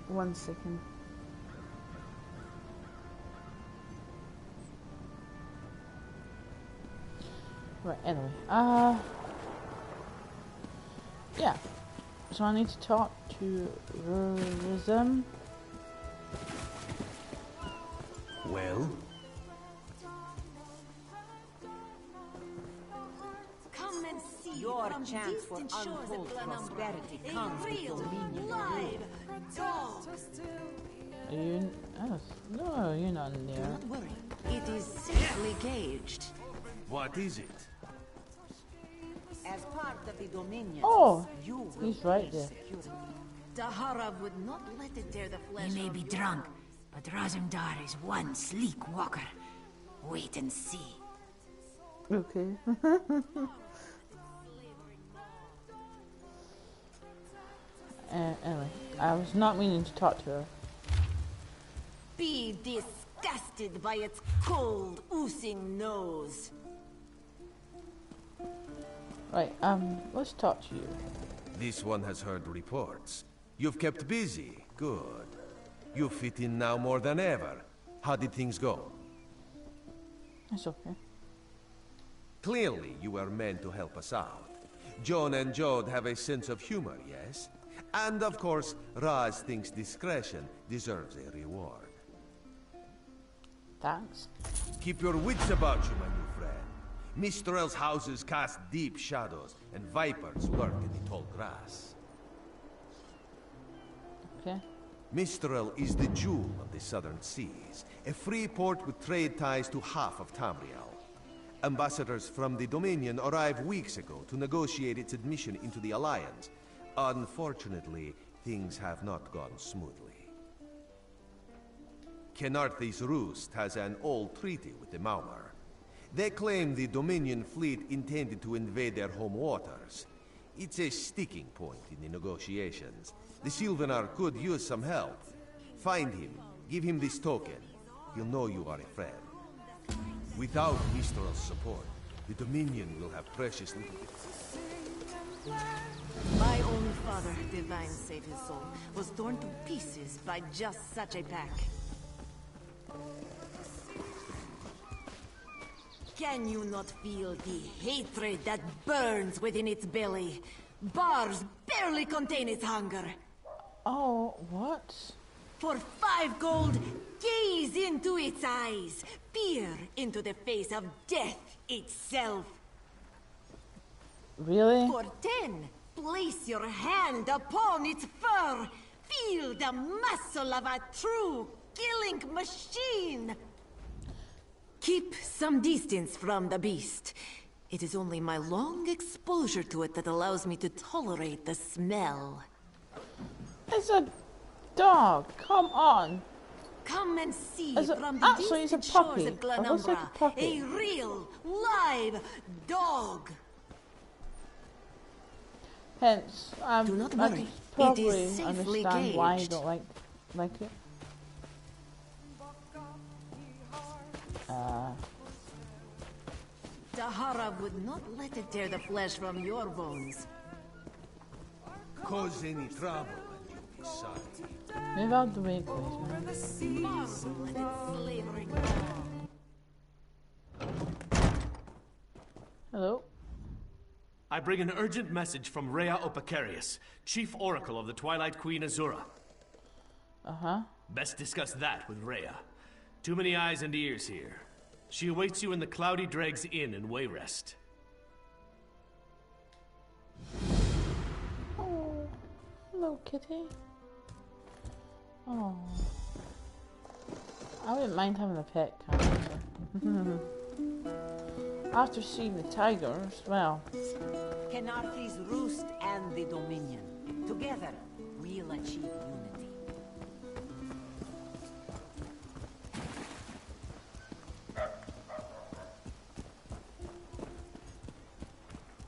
1 second. Right, anyway. Yeah. So I need to talk to Rizm. Well? Come and see your chance for untold prosperity comes with dominion live dog. Are you? Oh, no, you're not in there. Don't worry, it is safely caged. What is it? As part of the dominion, Oh, you will he's right there. security. Dahara would not let it tear the flesh. He may be drunk, but Razumdar is one sleek walker. Wait and see. Okay. Anyway, I was not meaning to talk to her. Be disgusted by its cold, oozing nose. Right, let's talk to you. This one has heard reports. You've kept busy. Good. You fit in now more than ever. How did things go? It's okay. Clearly, you were meant to help us out. Joan and Jode have a sense of humor, yes? And of course, Raz thinks discretion deserves a reward. Thanks. Keep your wits about you, my new friend. Mistral's houses cast deep shadows, and vipers lurk in the tall grass. Okay. Mistral is the jewel of the southern seas, a free port with trade ties to half of Tamriel. Ambassadors from the Dominion arrived weeks ago to negotiate its admission into the Alliance. Unfortunately, things have not gone smoothly. Kenarthi's Roost has an old treaty with the Maumar. They claim the Dominion fleet intended to invade their home waters. It's a sticking point in the negotiations. The Sylvanar could use some help. Find him, give him this token. He'll know you are a friend. Without Mistral's support, the Dominion will have precious little. My own father, divine save his soul, was torn to pieces by just such a pack. Can you not feel the hatred that burns within its belly? Bars barely contain its hunger. Oh, what? For 5 gold, gaze into its eyes. Peer into the face of death itself. Really? For 10, place your hand upon its fur. Feel the muscle of a true killing machine. Keep some distance from the beast. It is only my long exposure to it that allows me to tolerate the smell. It's a dog. Come on. Come and see It's from the actually, it's a distant shores puppy. of It looks like a Glenumbra, puppy. a real, live dog. Hence, Do not I worry. can It probably is safely understand why you caged. don't like it. Dahara would not let it tear the flesh from your bones. Cause any trouble and you'll be sorry. Move out the way, please. Marvel at its slavering. Hello. I bring an urgent message from Rhea Opacarius, Chief Oracle of the Twilight Queen Azura. Uh-huh. Best discuss that with Rhea. Too many eyes and ears here. She awaits you in the Cloudy Dregs Inn in Wayrest. Oh, hello, kitty. Oh, I wouldn't mind having a pet cat. After seeing the tigers, well. Kenarthi's Roost and the Dominion. Together, we'll achieve unity.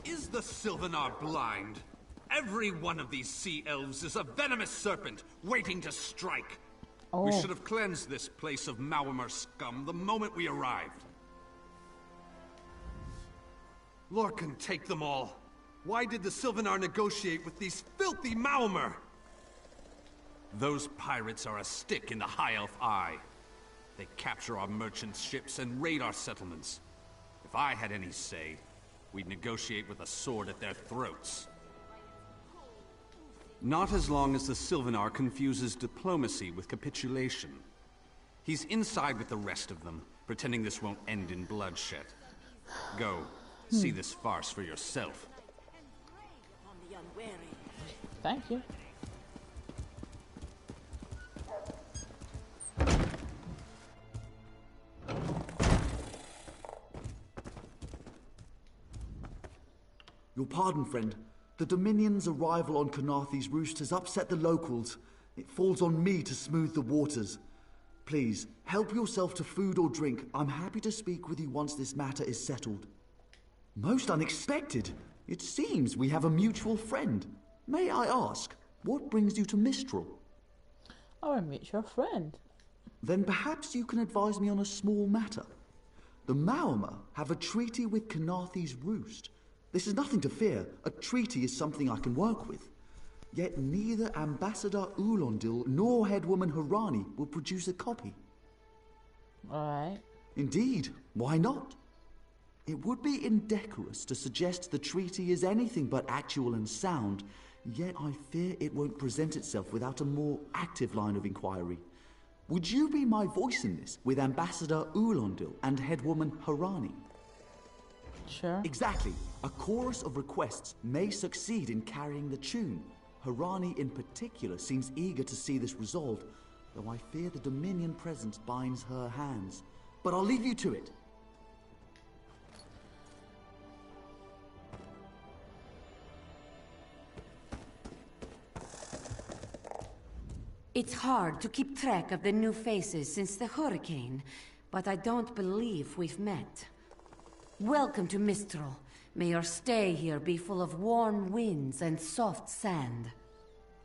Is the Sylvanar blind? Every one of these sea elves is a venomous serpent waiting to strike. Oh. We should have cleansed this place of Maumar scum the moment we arrived. Lorcan, take them all. Why did the Sylvanar negotiate with these filthy Maumar? Those pirates are a stick in the High Elf eye. They capture our merchant ships and raid our settlements. If I had any say, we'd negotiate with a sword at their throats. Not as long as the Sylvanar confuses diplomacy with capitulation. He's inside with the rest of them, pretending this won't end in bloodshed. Go, see this farce for yourself. Thank you. Your pardon, friend. The Dominion's arrival on Kanathe's roost has upset the locals. It falls on me to smooth the waters. Please, help yourself to food or drink. I'm happy to speak with you once this matter is settled. Most unexpected. It seems we have a mutual friend. May I ask, what brings you to Mistral? Our mutual friend. Then perhaps you can advise me on a small matter. The Maormer have a treaty with Kanathe's roost. This is nothing to fear. A treaty is something I can work with. Yet neither Ambassador Ulondil nor Headwoman Harani will produce a copy. Alright. Indeed, why not? It would be indecorous to suggest the treaty is anything but actual and sound, yet I fear it won't present itself without a more active line of inquiry. Would you be my voice in this with Ambassador Ulondil and Headwoman Harani? Sure. Exactly. A chorus of requests may succeed in carrying the tune. Harani in particular seems eager to see this resolved, though I fear the Dominion presence binds her hands. But I'll leave you to it. It's hard to keep track of the new faces since the hurricane, but I don't believe we've met. Welcome to Mistral. May your stay here be full of warm winds and soft sand.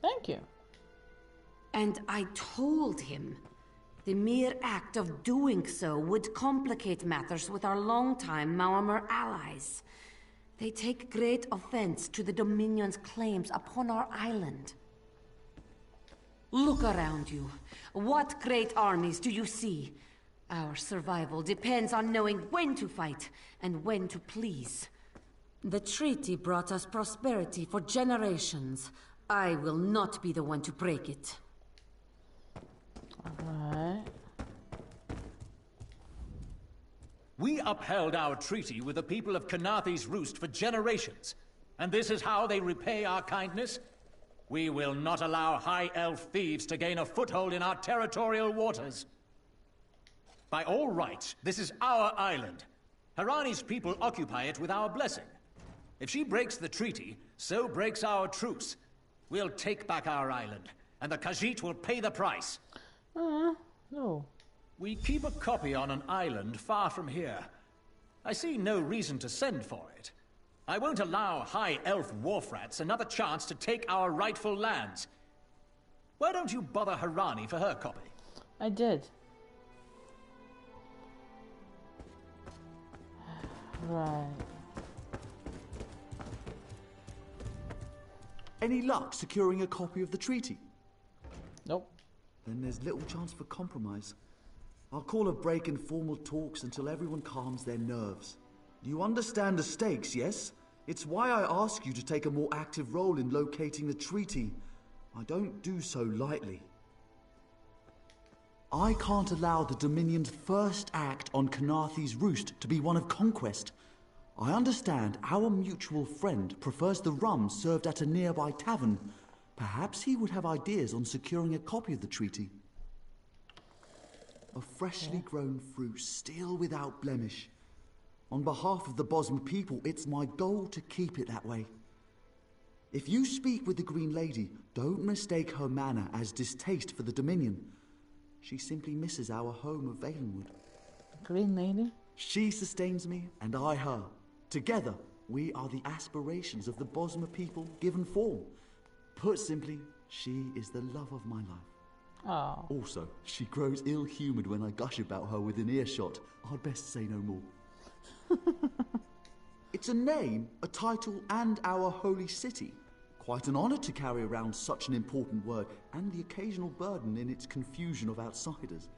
Thank you. And I told him the mere act of doing so would complicate matters with our longtime Maormer allies. They take great offense to the Dominion's claims upon our island. Look around you. What great armies do you see? Our survival depends on knowing when to fight and when to please. The treaty brought us prosperity for generations. I will not be the one to break it. Alright. We upheld our treaty with the people of Kanathe's roost for generations, and this is how they repay our kindness? We will not allow High Elf thieves to gain a foothold in our territorial waters. By all rights, this is our island. Harani's people occupy it with our blessing. If she breaks the treaty, so breaks our truce. We'll take back our island, and the Khajiit will pay the price. No. We keep a copy on an island far from here. I see no reason to send for it. I won't allow High Elf wharf-rats another chance to take our rightful lands. Why don't you bother Harani for her copy? I did. Right. Any luck securing a copy of the treaty? Nope. Then there's little chance for compromise. I'll call a break in formal talks until everyone calms their nerves. You understand the stakes, yes? It's why I ask you to take a more active role in locating the treaty. I don't do so lightly. I can't allow the Dominion's first act on Kanathe's roost to be one of conquest. I understand our mutual friend prefers the rum served at a nearby tavern. Perhaps he would have ideas on securing a copy of the treaty. A freshly grown fruit, still without blemish. On behalf of the Bosmer people, it's my goal to keep it that way. If you speak with the Green Lady, don't mistake her manner as distaste for the Dominion. She simply misses our home of Valenwood. Green Lady? She sustains me, and I her. Together, we are the aspirations of the Bosmer people given form. Put simply, she is the love of my life. Oh. Also, she grows ill-humoured when I gush about her within earshot. I'd best say no more. It's a name, a title, and our holy city. Quite an honor to carry around such an important word, and the occasional burden in its confusion of outsiders.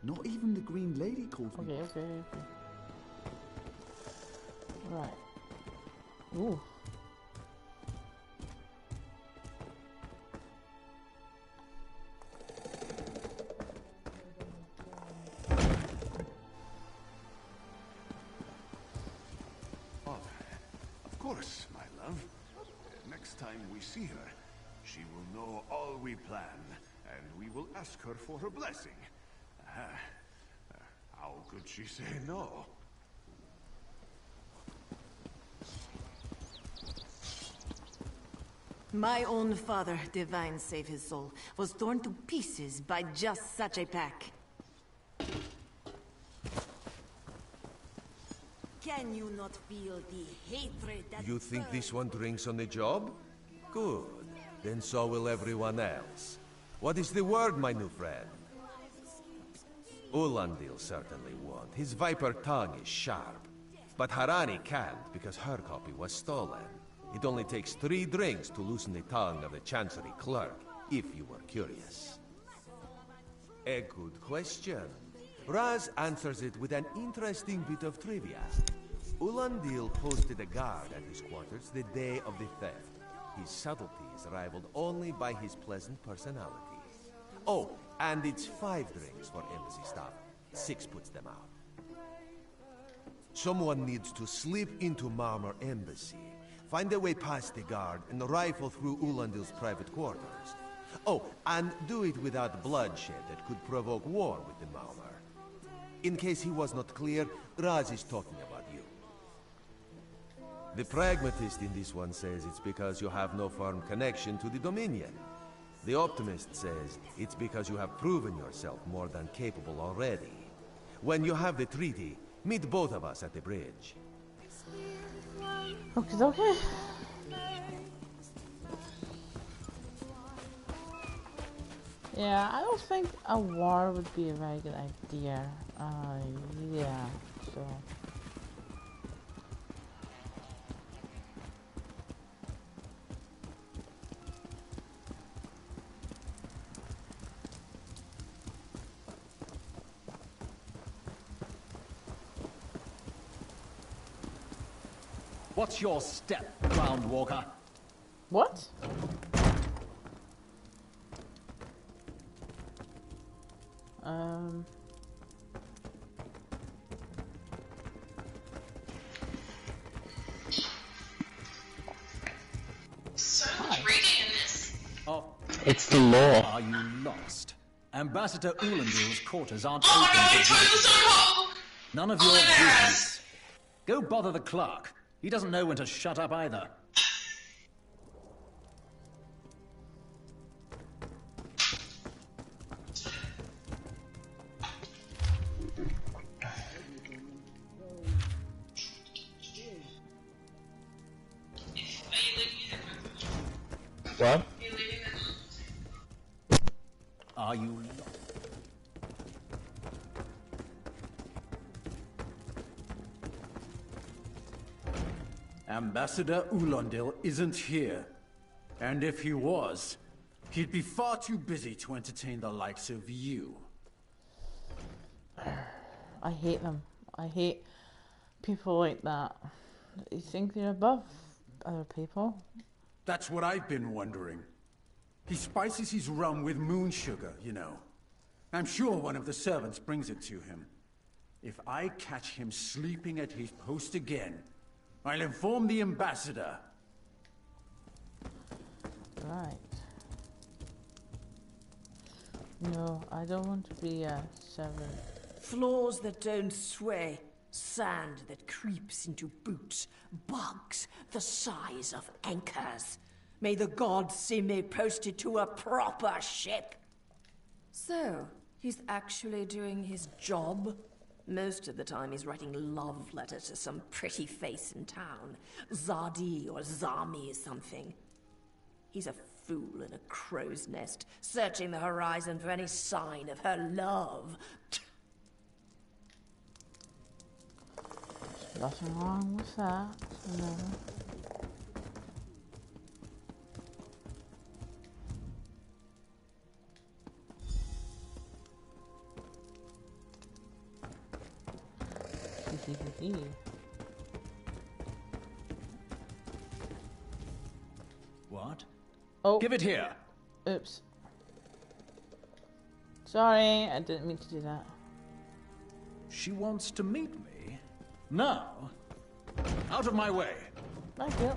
Not even the Green Lady calls me. Okay. Right. Ooh. Of course, my love. Next time we see her, she will know all we plan, and we will ask her for her blessing. How could she say no? My own father, divine save his soul, was torn to pieces by just such a pack. Can you not feel the hatred that You think burns? this one drinks on the job? Good. Then so will everyone else. What is the word, my new friend? Ulandil certainly won't. His viper tongue is sharp. But Harani can't because her copy was stolen. It only takes 3 drinks to loosen the tongue of the Chancery clerk, if you were curious. A good question. Raz answers it with an interesting bit of trivia. Ulandil posted a guard at his quarters the day of the theft. His subtlety is rivaled only by his pleasant personality. Oh, and it's 5 drinks for embassy staff. 6 puts them out. Someone needs to slip into Marmor Embassy, find a way past the guard, and rifle through Ulandil's private quarters. Oh, and do it without bloodshed that could provoke war with the Marmor. In case he was not clear, Raz is talking about you. The pragmatist in this one says it's because you have no firm connection to the Dominion. The optimist says it's because you have proven yourself more than capable already. When you have the treaty, meet both of us at the bridge. Okay. Yeah, I don't think a war would be a very good idea. Yeah, so... What's your step, Groundwalker? What? So much reading in this. Oh, It's the law. are you lost? Ambassador Ulandil's quarters aren't Oh open no, for it's from the visitors. circle! None of Oh, your yes. business. Go bother the clerk. He doesn't know when to shut up either. Are you leaving it? What? Are you leaving it? Are you lost? Ambassador Ulandil isn't here. And if he was, he'd be far too busy to entertain the likes of you. I hate them. I hate people like that. You think they're above other people? That's what I've been wondering. He spices his rum with moon sugar, you know. I'm sure one of the servants brings it to him. If I catch him sleeping at his post again, I'll inform the ambassador. Right. No, I don't want to be a servant. Floors that don't sway, sand that creeps into boots, bugs the size of anchors. May the gods see me posted to a proper ship. So, he's actually doing his job? Most of the time he's writing love letters to some pretty face in town. Zadi or Zami or something. He's a fool in a crow's nest, searching the horizon for any sign of her love. Nothing wrong with that. No. DVD. What? Oh. Give it here. Oops. Sorry, I didn't mean to do that. She wants to meet me? Now? Out of my way. Thank you.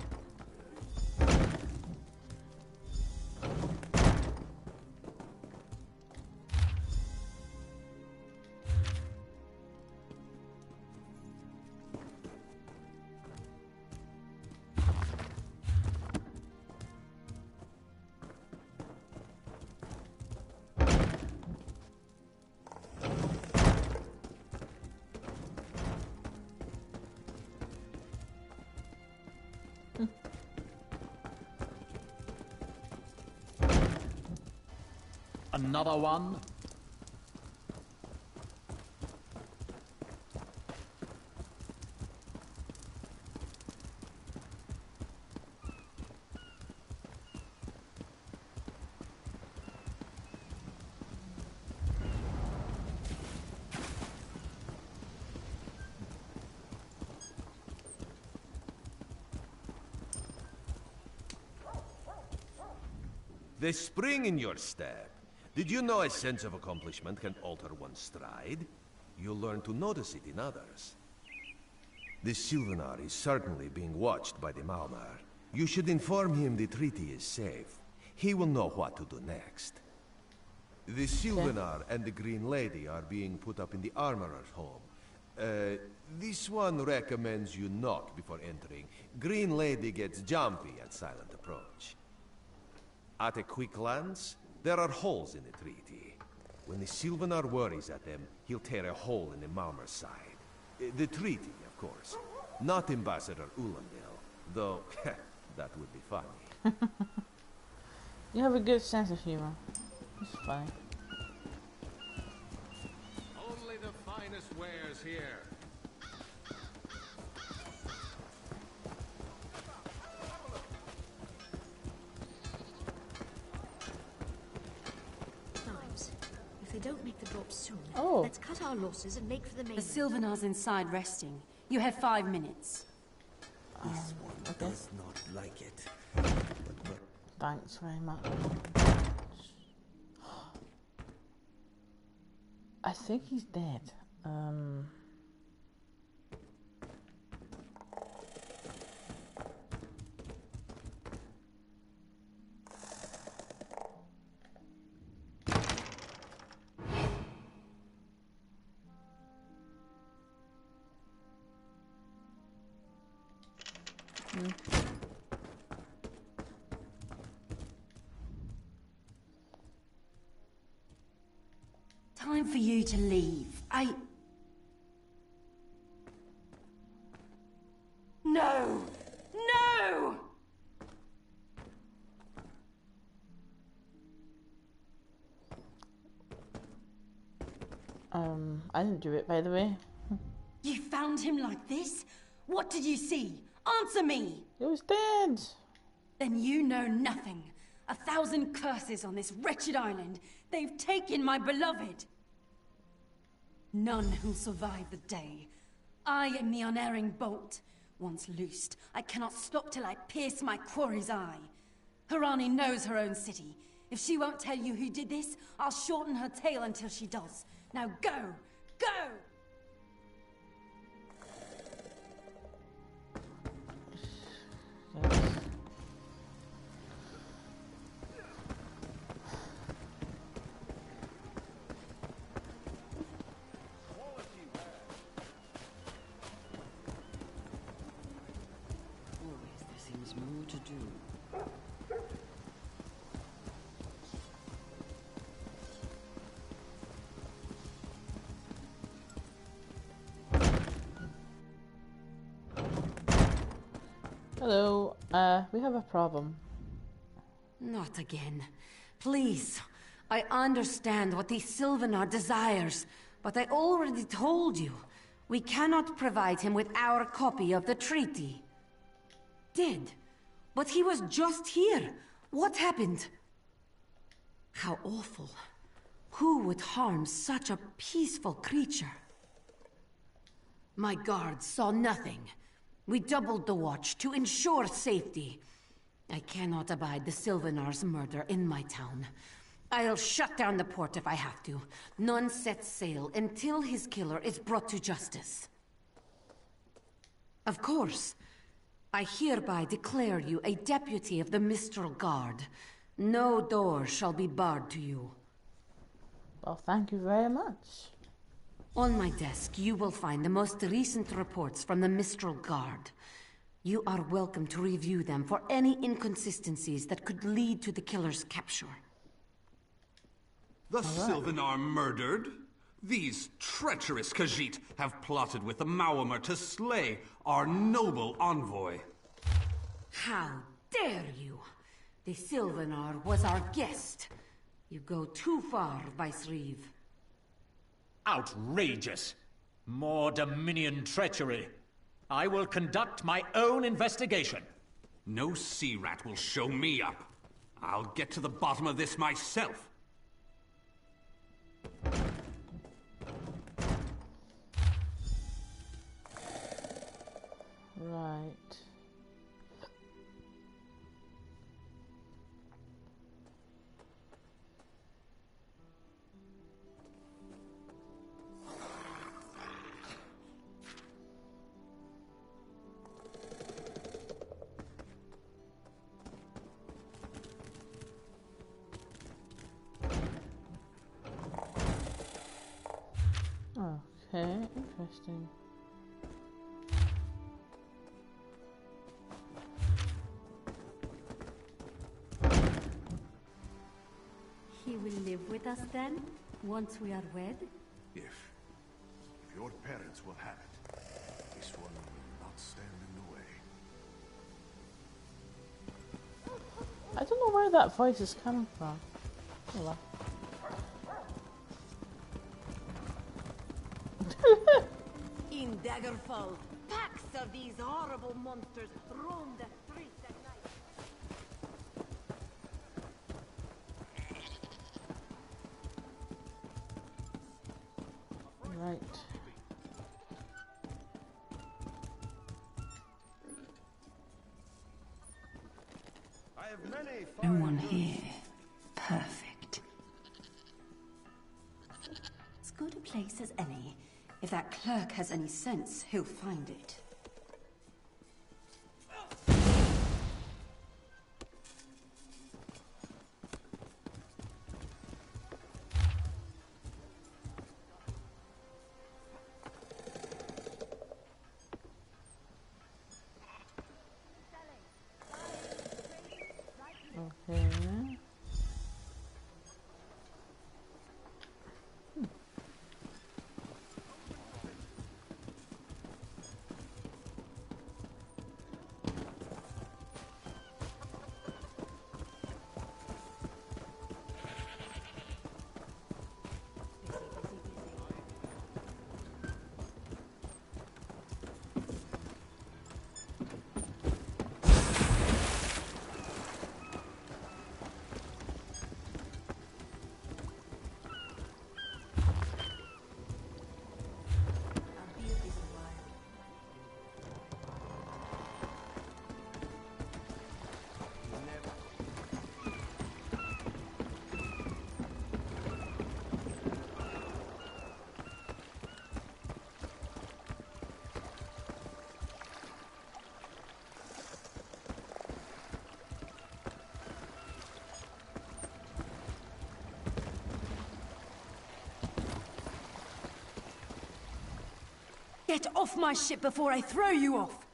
Another one? The spring in your step. Did you know a sense of accomplishment can alter one's stride? You'll learn to notice it in others. The Sylvanar is certainly being watched by the Maumar. You should inform him the treaty is safe. He will know what to do next. The Sylvanar and the Green Lady are being put up in the Armorer's home. This one recommends you knock before entering. Green Lady gets jumpy at silent approach. At a quick glance, there are holes in the treaty. When the Sylvanar worries at them, he'll tear a hole in the Maumer's side. The treaty, of course. Not Ambassador Ulandale, though that would be funny. You have a good sense of humor. It's funny. Only the finest wares here. If they don't make the drop soon, Oh. let's cut our losses and make for the main. The Sylvanar's inside resting. You have 5 minutes. This one okay. does not like it. Thanks very much. I think he's dead. Time for you to leave. No! No! I didn't do it, by the way. You found him like this? What did you see? Answer me! He was dead! Then you know nothing. 1,000 curses on this wretched island. They've taken my beloved. None who'll survive the day. I am the unerring bolt. Once loosed, I cannot stop till I pierce my quarry's eye. Harani knows her own city. If she won't tell you who did this, I'll shorten her tail until she does. Now go! Go! More to do. Hello, we have a problem. Not again. Please. I understand what the Sylvanar desires, but I already told you. We cannot provide him with our copy of the treaty. Dead? But he was just here. What happened? How awful. Who would harm such a peaceful creature? My guards saw nothing. We doubled the watch to ensure safety. I cannot abide the Sylvanar's murder in my town. I'll shut down the port if I have to. None sets sail until his killer is brought to justice. Of course, I hereby declare you a deputy of the Mistral Guard. No door shall be barred to you. Well, thank you very much. On my desk, you will find the most recent reports from the Mistral Guard. You are welcome to review them for any inconsistencies that could lead to the killer's capture. The Sylvanar murdered? These treacherous Khajiit have plotted with the Maormer to slay our noble envoy. How dare you! The Sylvanar was our guest. You go too far, Vicereeve. Outrageous! More Dominion treachery. I will conduct my own investigation. No sea rat will show me up. I'll get to the bottom of this myself. Right. Okay, interesting. He will live with us then, once we are wed? If your parents will have it, this one will not stand in the way. I don't know where that voice is coming from. Oh well. In Daggerfall, packs of these horrible monsters roam the streets at night. Right. No one here. Perfect. As good a place as any. If that clerk has any sense, he'll find it. Okay. Get off my ship before I throw you off!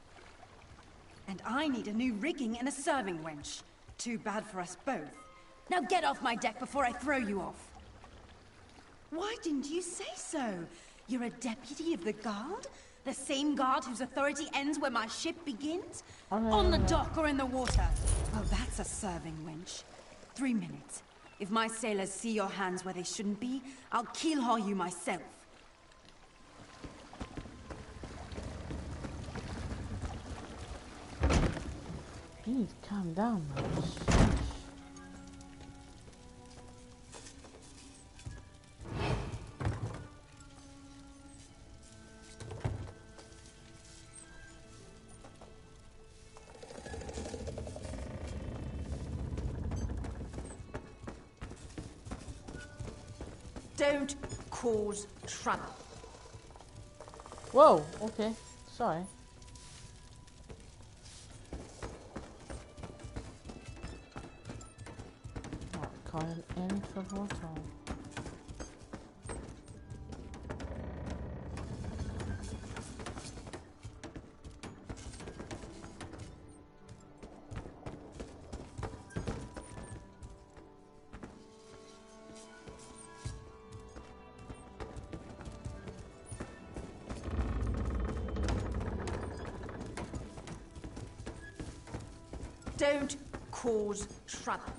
And I need a new rigging and a serving wench. Too bad for us both. Now get off my deck before I throw you off! Why didn't you say so? You're a deputy of the guard? The same guard whose authority ends where my ship begins? On the dock or in the water? Oh, that's a serving wench. 3 minutes. If my sailors see your hands where they shouldn't be, I'll keel-haul you myself. You need to calm down, man. Don't cause trouble. Whoa, okay. Sorry. Not causing any trouble at all. Don't cause trouble.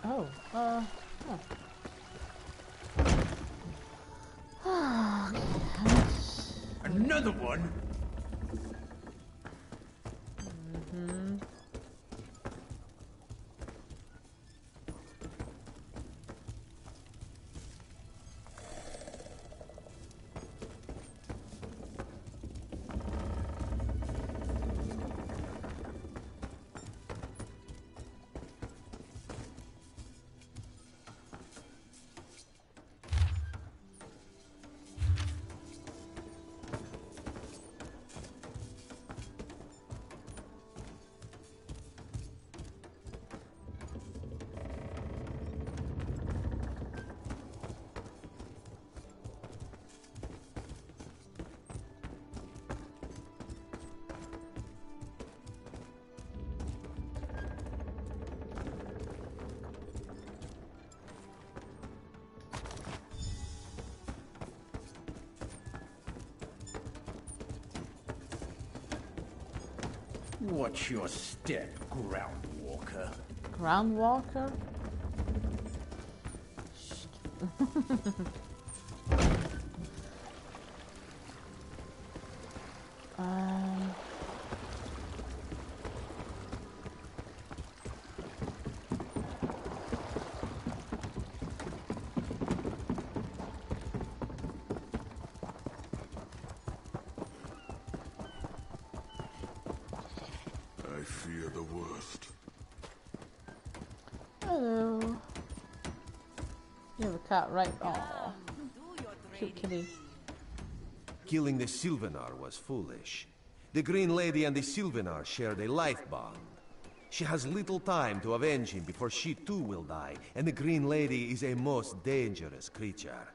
Oh, Another one? Watch your step, Groundwalker. Groundwalker? I fear the worst. Hello. You have a cat, right? Oh, cute kitty. Killing the Sylvanar was foolish. The Green Lady and the Sylvanar shared a life bond. She has little time to avenge him before she too will die, and the Green Lady is a most dangerous creature.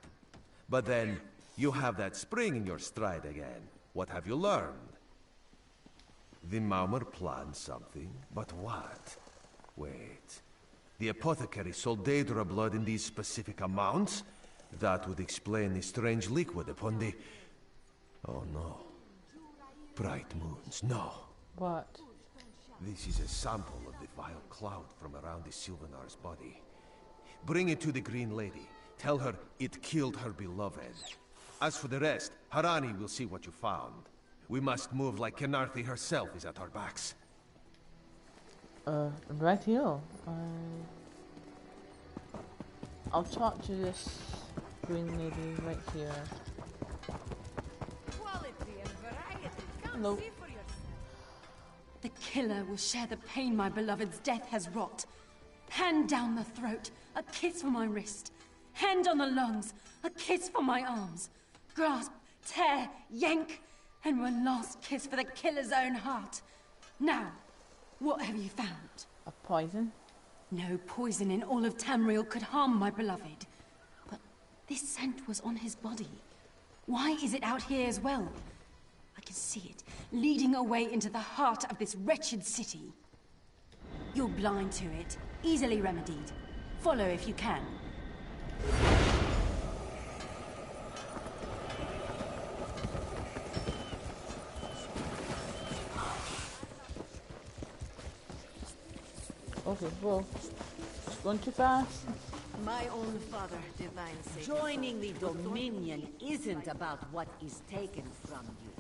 But then, you have that spring in your stride again. What have you learned? The Maumer planned something, but what? Wait. The apothecary sold Daedra blood in these specific amounts? That would explain the strange liquid upon the... Oh no. Bright moons, no. What? This is a sample of the vile cloud from around the Sylvanar's body. Bring it to the Green Lady. Tell her it killed her beloved. As for the rest, Harani will see what you found. We must move like Kenarthi herself is at our backs. Right here. I'll talk to this Green Lady right here. Hello. The killer will share the pain my beloved's death has wrought. Hand down the throat, a kiss for my wrist. Hand on the lungs, a kiss for my arms. Grasp, tear, yank, and one last kiss for the killer's own heart. Now, what have you found? A poison? No poison in all of Tamriel could harm my beloved. But this scent was on his body. Why is it out here as well? I can see it, leading away into the heart of this wretched city. You're blind to it, easily remedied. Follow if you can. Okay, whoa. It's going too fast. My own father, divine Satan. Joining the Dominion isn't about what is taken from you,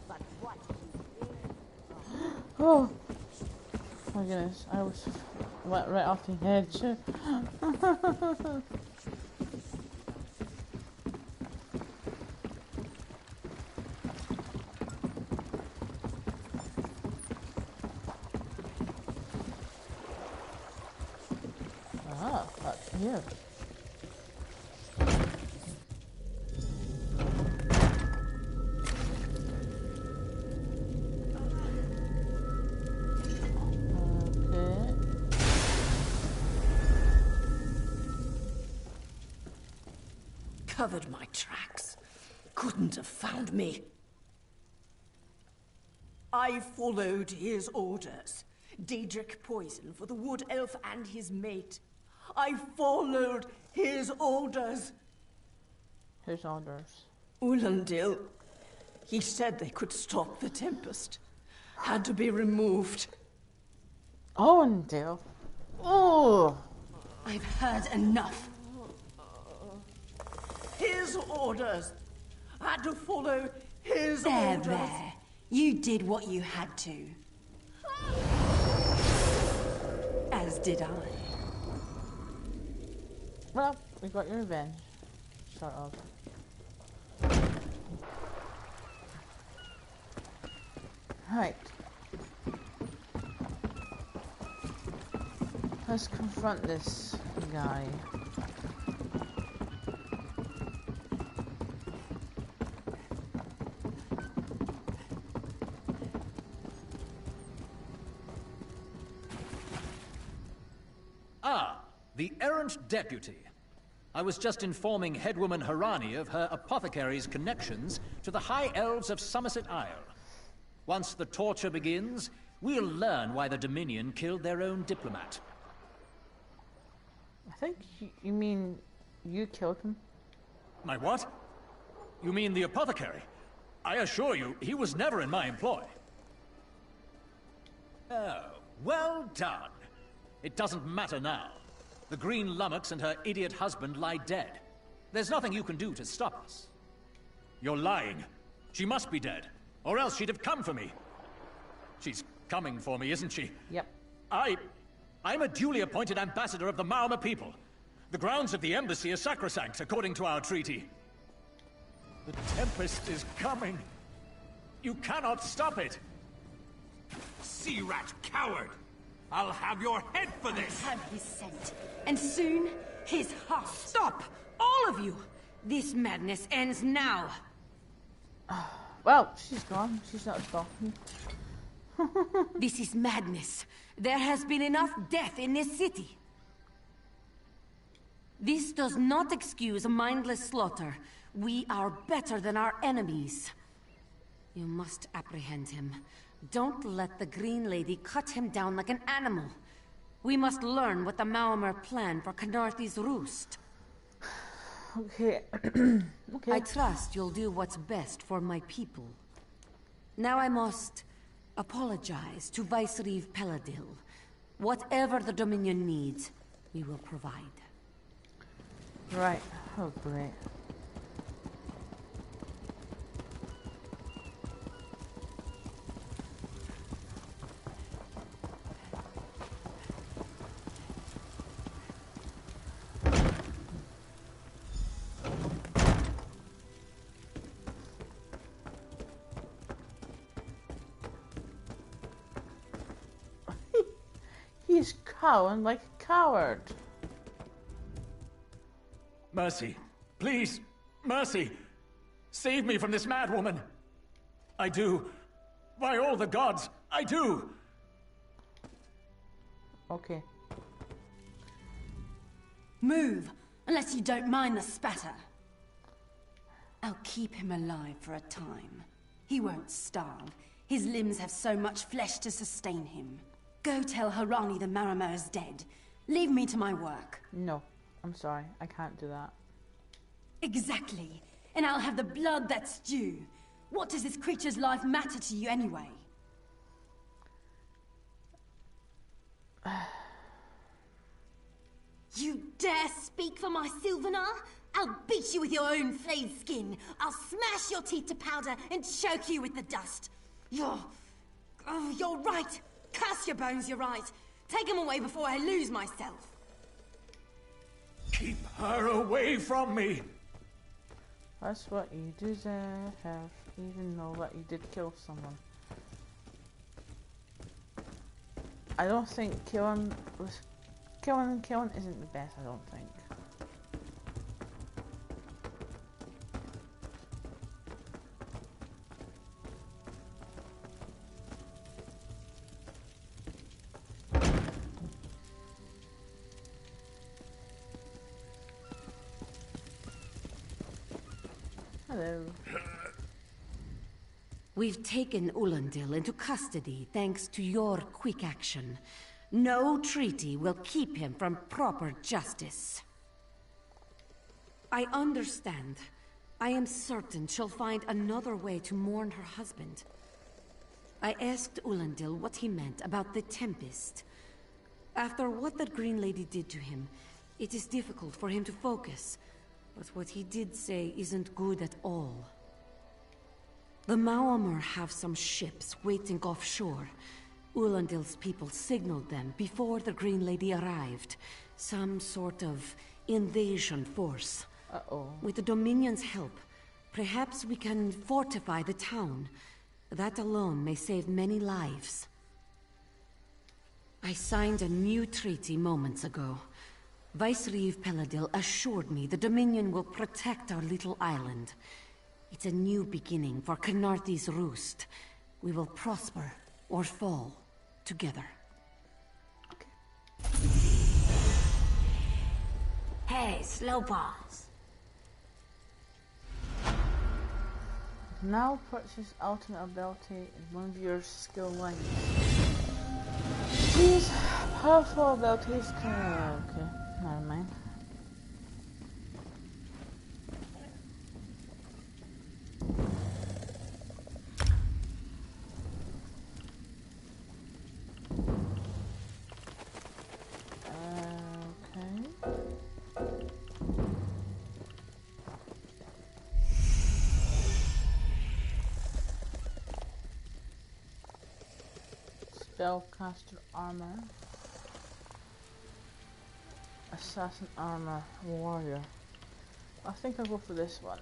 but what Oh my goodness, I was went right off the edge. Yeah. Okay. Covered my tracks. Couldn't have found me. I followed his orders. Daedric poison for the wood elf and his mate. I followed his orders. Whose orders? Ulandil. He said they could stop the Tempest. Had to be removed. Ulandil? Oh! I've heard enough. His orders. Had to follow his There, orders. there. You did what you had to. As did I. Well, we got your revenge. Sort of. Right. Let's confront this guy. Ah, the errant deputy. I was just informing headwoman Harani of her apothecary's connections to the High Elves of Somerset Isle. Once the torture begins, we'll learn why the Dominion killed their own diplomat. I think you mean you killed him? My what? You mean the apothecary? I assure you, he was never in my employ. Oh, well done. It doesn't matter now. The Green Lummox and her idiot husband lie dead. There's nothing you can do to stop us. You're lying. She must be dead, or else she'd have come for me. She's coming for me, isn't she? Yep. I'm a duly appointed ambassador of the Mauma people. The grounds of the embassy are sacrosanct, according to our treaty. The Tempest is coming. You cannot stop it. Sea rat coward! I'll have your head for this! I have his scent. And soon, his heart. Stop! All of you! This madness ends now. Well, she's gone. She's not stopping. This is madness. There has been enough death in this city. This does not excuse mindless slaughter. We are better than our enemies. You must apprehend him. Don't let the Green Lady cut him down like an animal. We must learn what the Maomer plan for Canarthy's roost. Okay. Okay. I trust you'll do what's best for my people. Now I must apologize to Vicereeve Peladil. Whatever the Dominion needs, we will provide. Right. Oh, great. He's cowering like a coward. Mercy. Please. Mercy. Save me from this madwoman. I do. By all the gods, I do. Okay. Move, unless you don't mind the spatter. I'll keep him alive for a time. He won't starve. His limbs have so much flesh to sustain him. Go tell Harani the Marama is dead. Leave me to my work. No, I'm sorry. I can't do that. Exactly. And I'll have the blood that's due. What does this creature's life matter to you anyway? You dare speak for my Sylvanar? I'll beat you with your own flayed skin. I'll smash your teeth to powder and choke you with the dust. You're right. Curse your bones, you're right. Take them away before I lose myself. Keep her away from me. That's what you deserve, even though that you did kill someone. I don't think killing isn't the best, I don't think. Hello. We've taken Ulandil into custody thanks to your quick action. No treaty will keep him from proper justice. I understand. I am certain she'll find another way to mourn her husband. I asked Ulandil what he meant about the Tempest. After what that Green Lady did to him, it is difficult for him to focus. But what he did say isn't good at all. The Maomer have some ships waiting offshore. Ulandil's people signaled them before the Green Lady arrived. Some sort of invasion force. Uh-oh. With the Dominion's help, perhaps we can fortify the town. That alone may save many lives. I signed a new treaty moments ago. Vicereeve Peladil assured me the Dominion will protect our little island. It's a new beginning for Canarthy's Roost. We will prosper or fall together. Hey, slow pause. Now purchase ultimate ability in one of your skill lines. These powerful abilities can... okay, never mind. Spellcaster armor, assassin armor, warrior. I think I'll go for this one.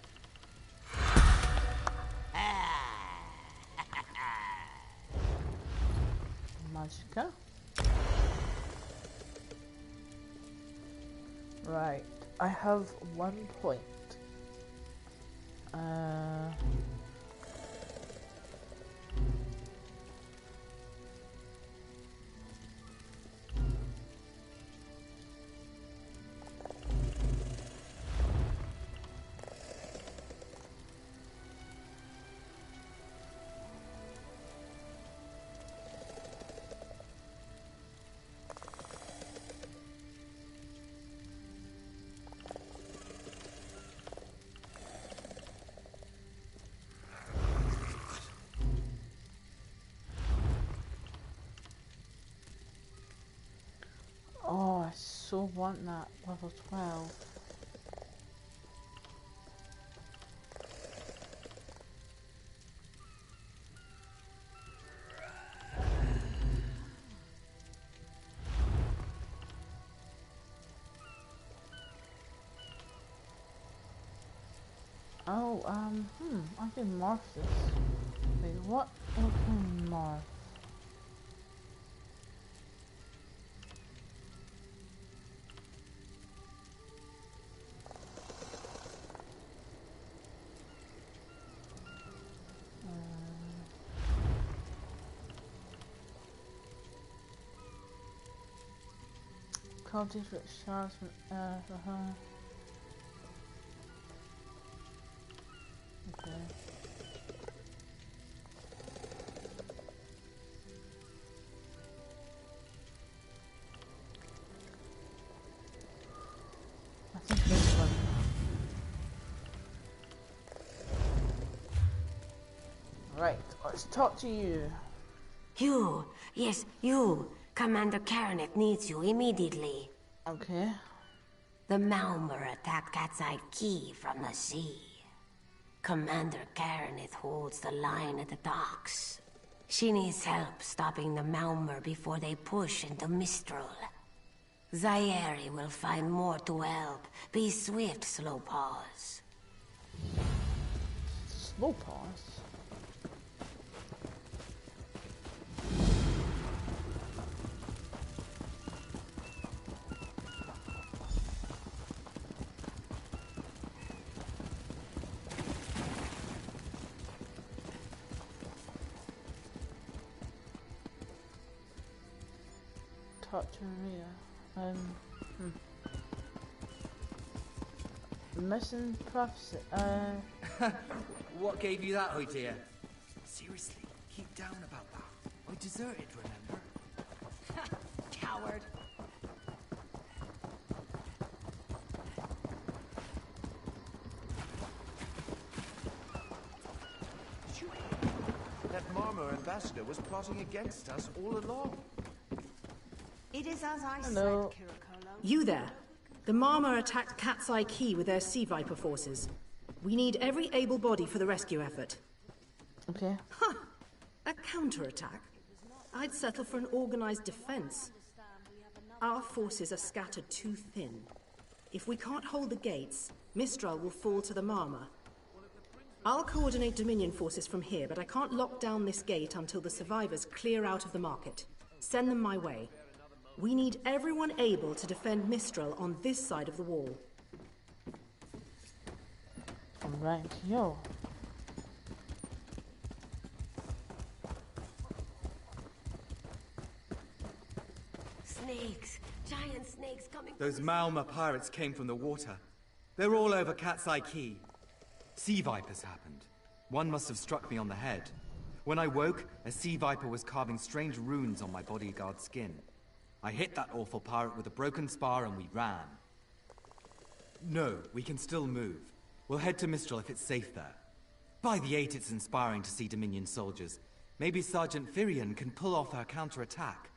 Magica. Right, I have 1 point. Oh, I so want that level 12. Oh, I can morph this. Wait, what can I morph? Cultivate shards from okay. I think this one. Right, let's talk to you. You, yes, you. Commander Karanet needs you immediately. Okay. The Malmer attacked Cat's Eye Key from the sea. Commander Karanet holds the line at the docks. She needs help stopping the Malmer before they push into Mistral. Zairi will find more to help. Be swift, Slow Paws. Slow Paws? Talk to Maria. Missing prophecy. What gave you that idea? Seriously, keep down about that. I deserted, remember? Coward. That Marmor ambassador was plotting against us all along. It is as I Hello. said, Kirikolo. You there. The Marmor attacked Cat's Eye Key with their Sea Viper forces. We need every able body for the rescue effort. Okay. Huh. A counterattack? I'd settle for an organized defense. Our forces are scattered too thin. If we can't hold the gates, Mistral will fall to the Marmor. I'll coordinate Dominion forces from here, but I can't lock down this gate until the survivors clear out of the market. Send them my way. We need everyone able to defend Mistral on this side of the wall. Alright, yo. Snakes! Giant snakes coming. Those Malma pirates came from the water. They're all over Cat's Eye Key. Sea vipers happened. One must have struck me on the head. When I woke, a sea viper was carving strange runes on my bodyguard's skin. I hit that awful pirate with a broken spar and we ran. No, we can still move. We'll head to Mistral if it's safe there. By the 8, it's inspiring to see Dominion soldiers. Maybe Sergeant Firion can pull off our counterattack.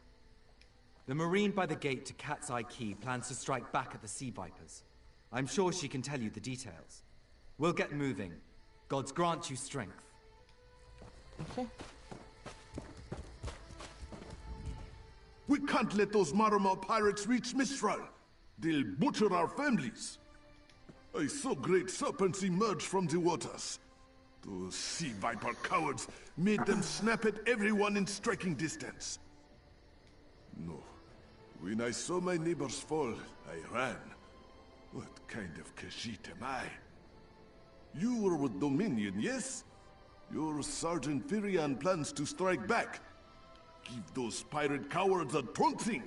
The Marine by the gate to Cat's Eye Key plans to strike back at the Sea Vipers. I'm sure she can tell you the details. We'll get moving. Gods grant you strength. Okay. We can't let those Marmor pirates reach Mistral. They'll butcher our families. I saw great serpents emerge from the waters. Those sea viper cowards made them snap at everyone in striking distance. No. When I saw my neighbors fall, I ran. What kind of Khajiit am I? You were with Dominion, yes? Your Sergeant Firion plans to strike back. Give those pirate cowards a taunting.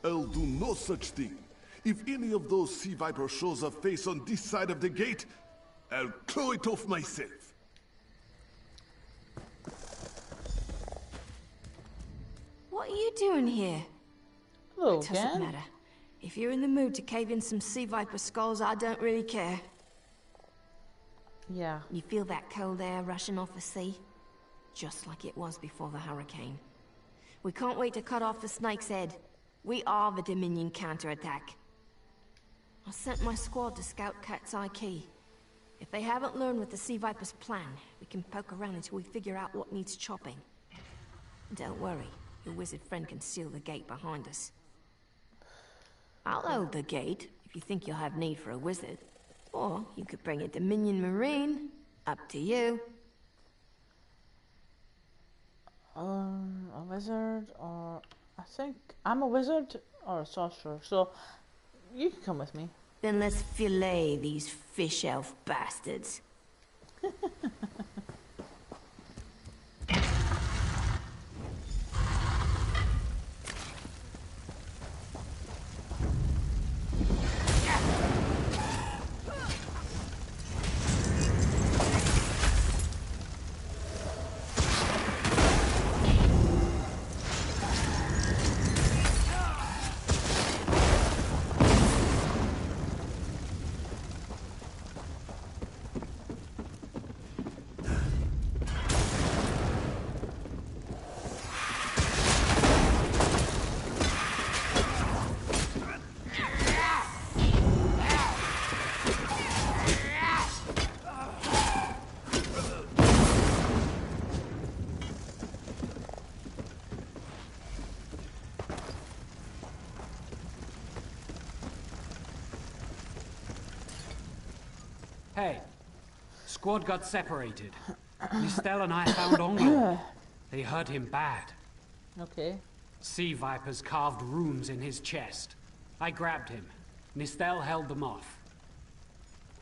I'll do no such thing. If any of those sea vipers shows a face on this side of the gate, I'll claw it off myself. What are you doing here? Hello, It doesn't again. matter. If you're in the mood to cave in some sea viper skulls, I don't really care. Yeah. You feel that cold air rushing off the sea? Just like it was before the hurricane. We can't wait to cut off the snake's head. We are the Dominion counterattack. I sent my squad to scout Cat's Eye Key. If they haven't learned what the Sea Viper's plan, we can poke around until we figure out what needs chopping. Don't worry, your wizard friend can seal the gate behind us. I'll hold the gate, if you think you'll have need for a wizard. Or you could bring a Dominion Marine. Up to you. A wizard, or I think I'm a wizard or a sorcerer, so you can come with me. Then let's fillet these fish elf bastards. Hey, squad got separated. Nistel and I found Onglo. They hurt him bad. Okay. Sea vipers carved runes in his chest. I grabbed him. Nistel held them off.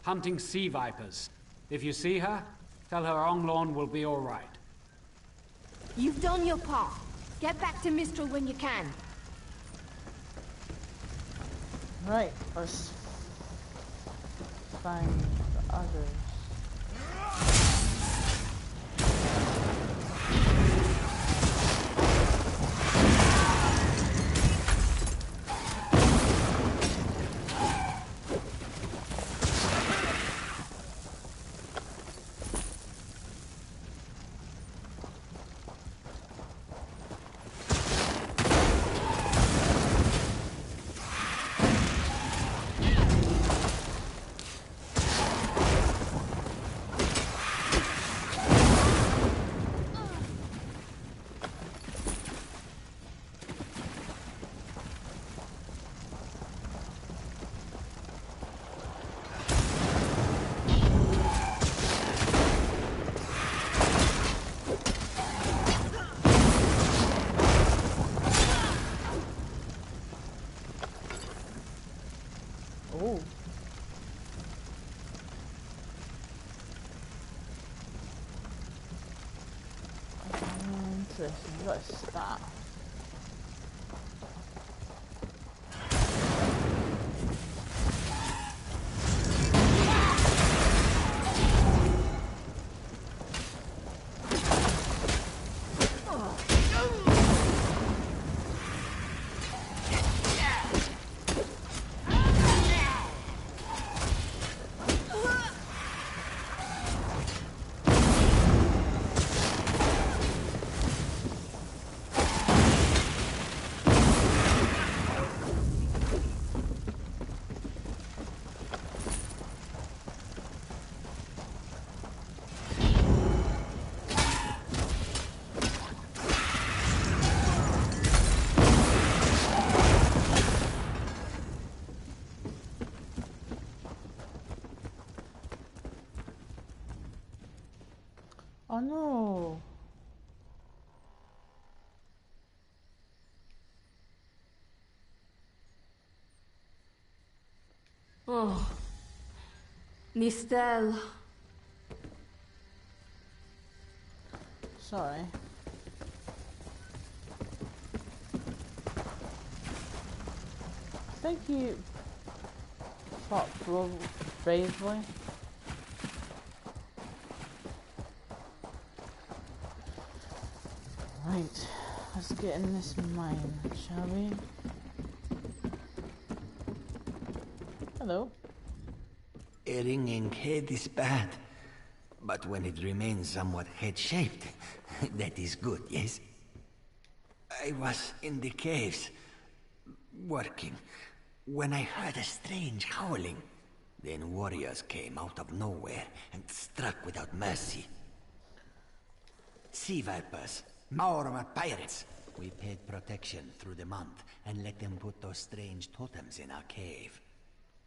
Hunting sea vipers. If you see her, tell her Onglon will be all right. You've done your part. Get back to Mistral when you can. Right, let's find the others. this? You gotta stop. Oh no. Oh, Mistel. Sorry. I think you fought bravely. Right, let's get in this mine, shall we? Hello. A ringing head is bad, but when it remains somewhat head-shaped, that is good, yes? I was in the caves, working, when I heard a strange howling. Then warriors came out of nowhere and struck without mercy. Sea vipers, Maorma pirates. We paid protection through the month and let them put those strange totems in our cave.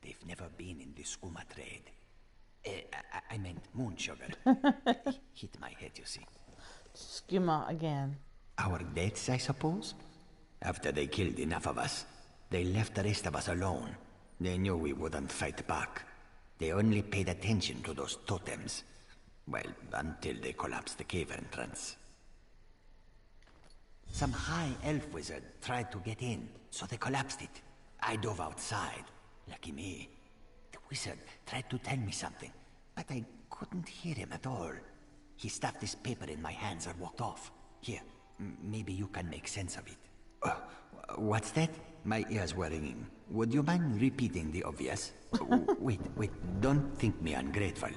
They've never been in the skooma trade. I meant moon sugar. Hit my head, you see. Skooma again. Our deaths, I suppose? After they killed enough of us, they left the rest of us alone. They knew we wouldn't fight back. They only paid attention to those totems. Well, until they collapsed the cave entrance. Some high elf wizard tried to get in, so they collapsed it. I dove outside. Lucky me. The wizard tried to tell me something, but I couldn't hear him at all. He stuffed this paper in my hands and walked off. Here, maybe you can make sense of it. What's that? My ears were ringing. Would you mind repeating the obvious? Wait, don't think me ungrateful.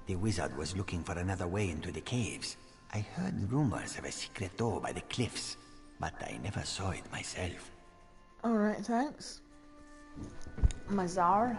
The wizard was looking for another way into the caves. I heard rumors of a secret door by the cliffs, but I never saw it myself. Alright, thanks. Mazar.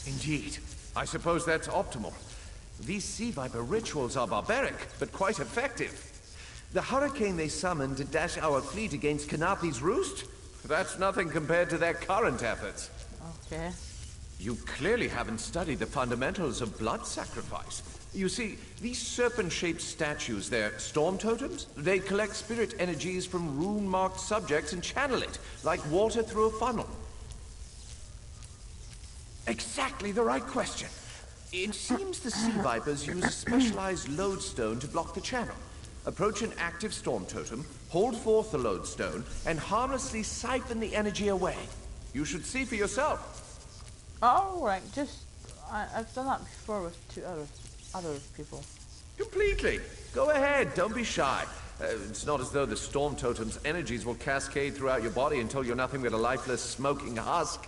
Indeed. I suppose that's optimal. These sea viper rituals are barbaric, but quite effective. The hurricane they summoned to dash our fleet against Kanapi's roost? That's nothing compared to their current efforts. Okay. You clearly haven't studied the fundamentals of blood sacrifice. You see, these serpent-shaped statues, they're storm totems. They collect spirit energies from rune-marked subjects and channel it, like water through a funnel. Exactly the right question. It seems the sea vipers use a specialized lodestone to block the channel. Approach an active storm totem, hold forth the lodestone, and harmlessly siphon the energy away. You should see for yourself. Oh, right. I've done that before with two other people. Completely. Go ahead, don't be shy. It's not as though the storm totem's energies will cascade throughout your body until you're nothing but a lifeless, smoking husk.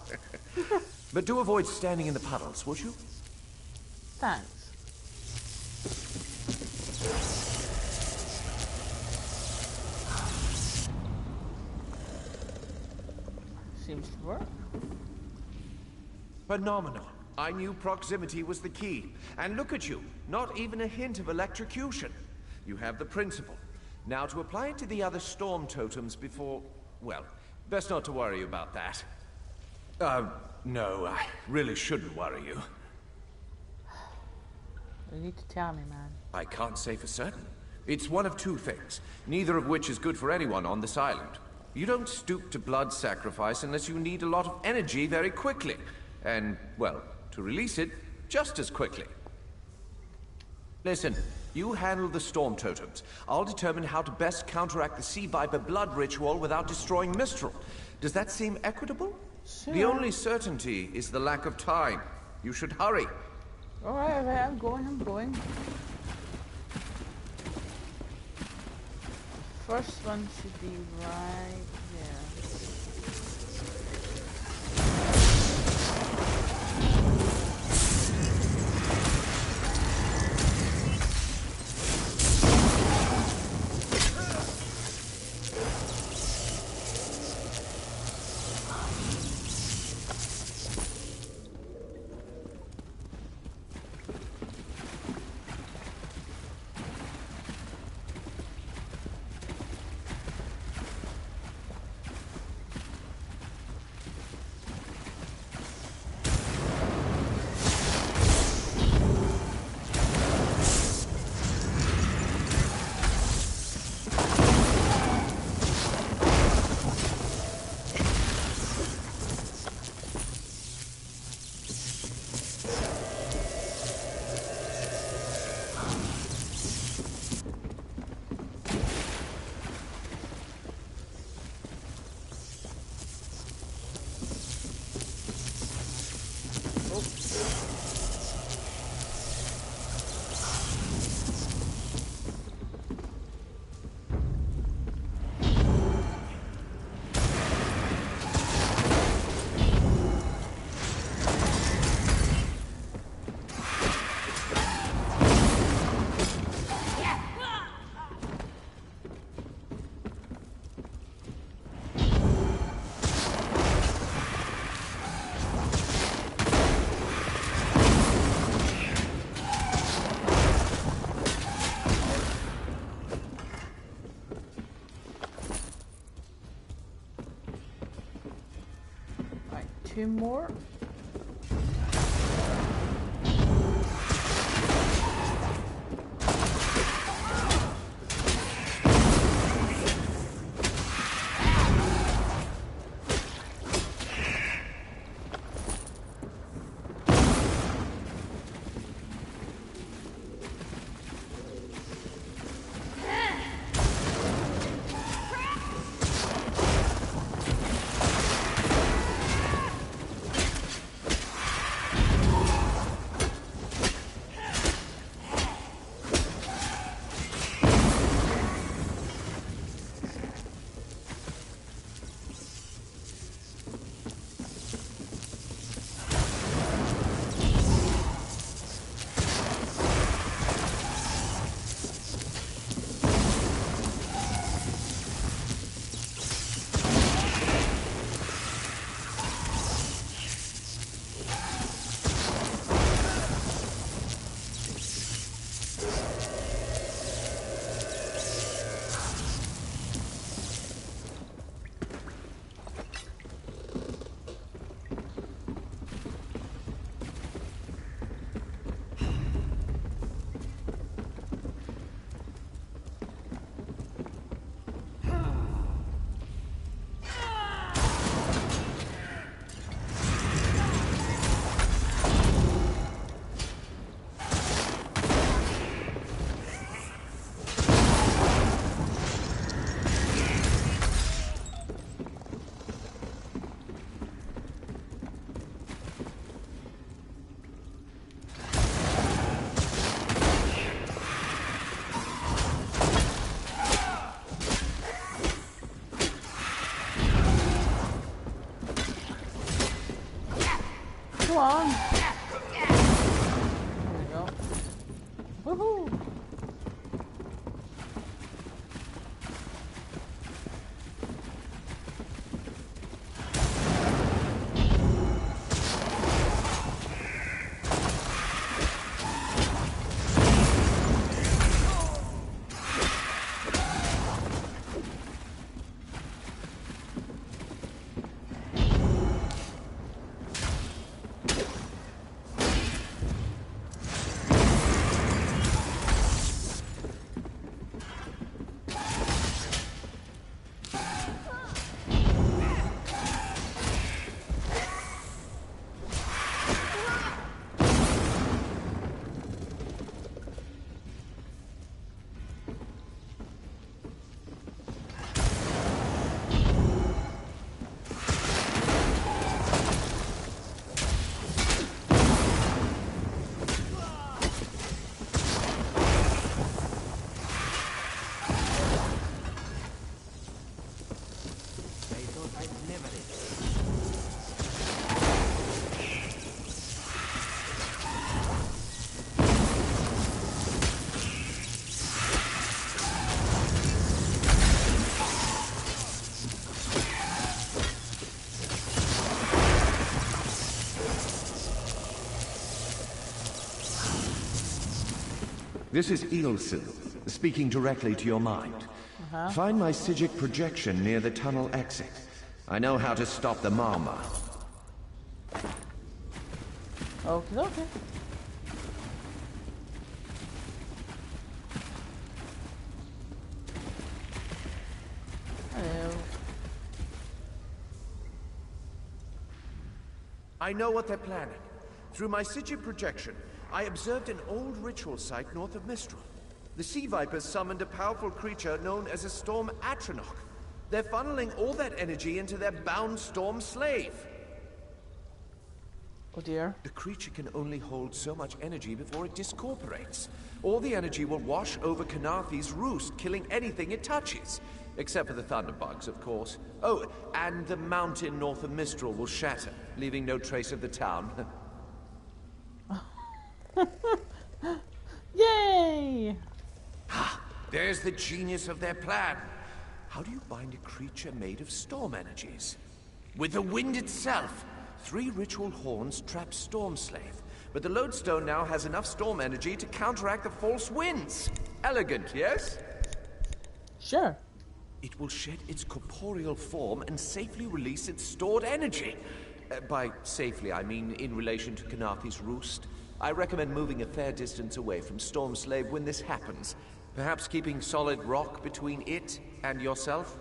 But do avoid standing in the puddles, would you? Thanks. Seems to work. Phenomenal. I knew proximity was the key. And look at you, not even a hint of electrocution. You have the principle. Now to apply it to the other storm totems before... well, best not to worry about that. No, I really shouldn't worry you. You need to tell me, man. I can't say for certain. It's one of two things, neither of which is good for anyone on this island. You don't stoop to blood sacrifice unless you need a lot of energy very quickly. And, well, to release it just as quickly. Listen, you handle the storm totems. I'll determine how to best counteract the Sea Viper blood ritual without destroying Mistral. Does that seem equitable? Sure. The only certainty is the lack of time. You should hurry. Alright, I'm going. The first one should be right there. Two more. on. There we go. Woohoo! This is Ilsil, speaking directly to your mind. Find my Psijic projection near the tunnel exit. I know how to stop the Marma. Okay. Hello. I know what they're planning. Through my Psijic projection, I observed an old ritual site north of Mistral. The Sea Vipers summoned a powerful creature known as a Storm Atronach. They're funneling all that energy into their bound Storm Slave. Oh dear. The creature can only hold so much energy before it discorporates. All the energy will wash over Kanathi's roost, killing anything it touches. Except for the thunderbugs, of course. Oh, and the mountain north of Mistral will shatter, leaving no trace of the town. Yay! There's the genius of their plan. How do you bind a creature made of storm energies? With the wind itself. 3 ritual horns trap Storm Slave, but the lodestone now has enough storm energy to counteract the false winds. Elegant, yes? Sure. It will shed its corporeal form and safely release its stored energy. By safely, I mean in relation to Kanathi's roost. I recommend moving a fair distance away from Storm Slave when this happens. Perhaps keeping solid rock between it and yourself?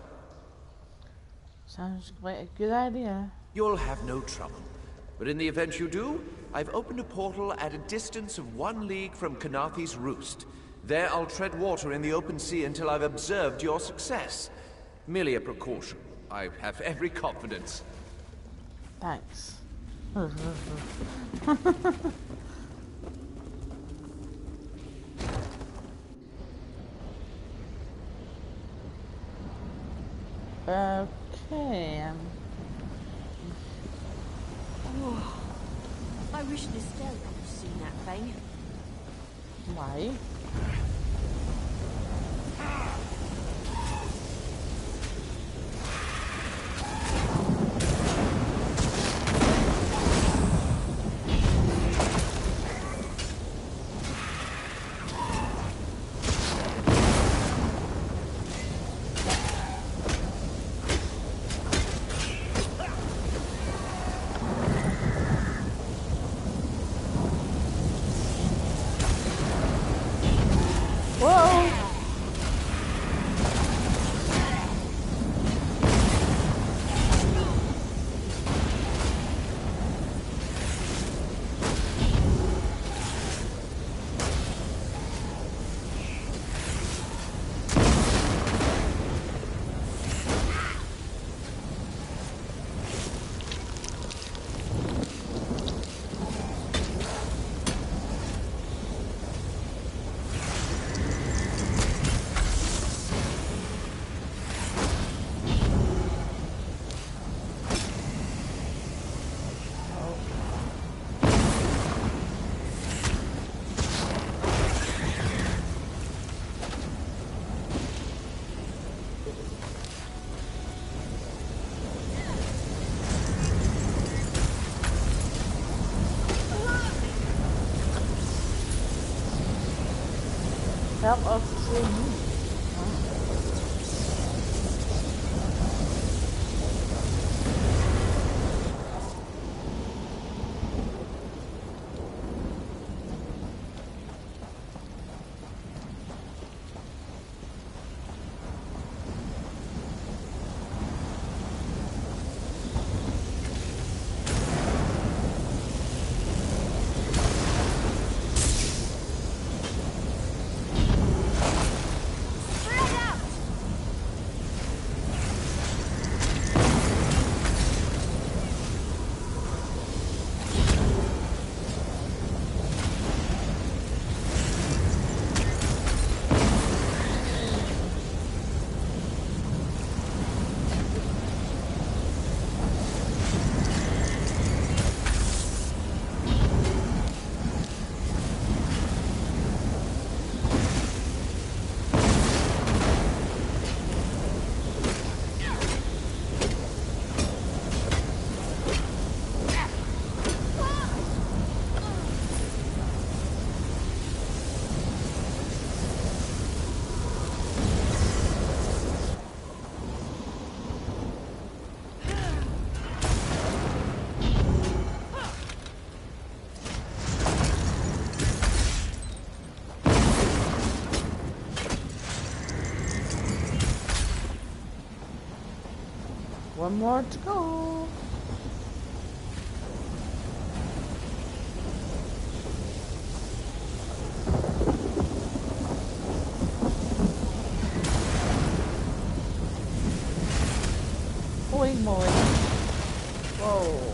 Sounds like a good idea. You'll have no trouble. But in the event you do, I've opened a portal at a distance of 1 league from Kanathi's roost. There I'll tread water in the open sea until I've observed your success. Merely a precaution. I have every confidence. Thanks. Okay. Oh, I wish Estelle could have seen that thing. Why? Help us to move. One more to go. Holy moly. Whoa.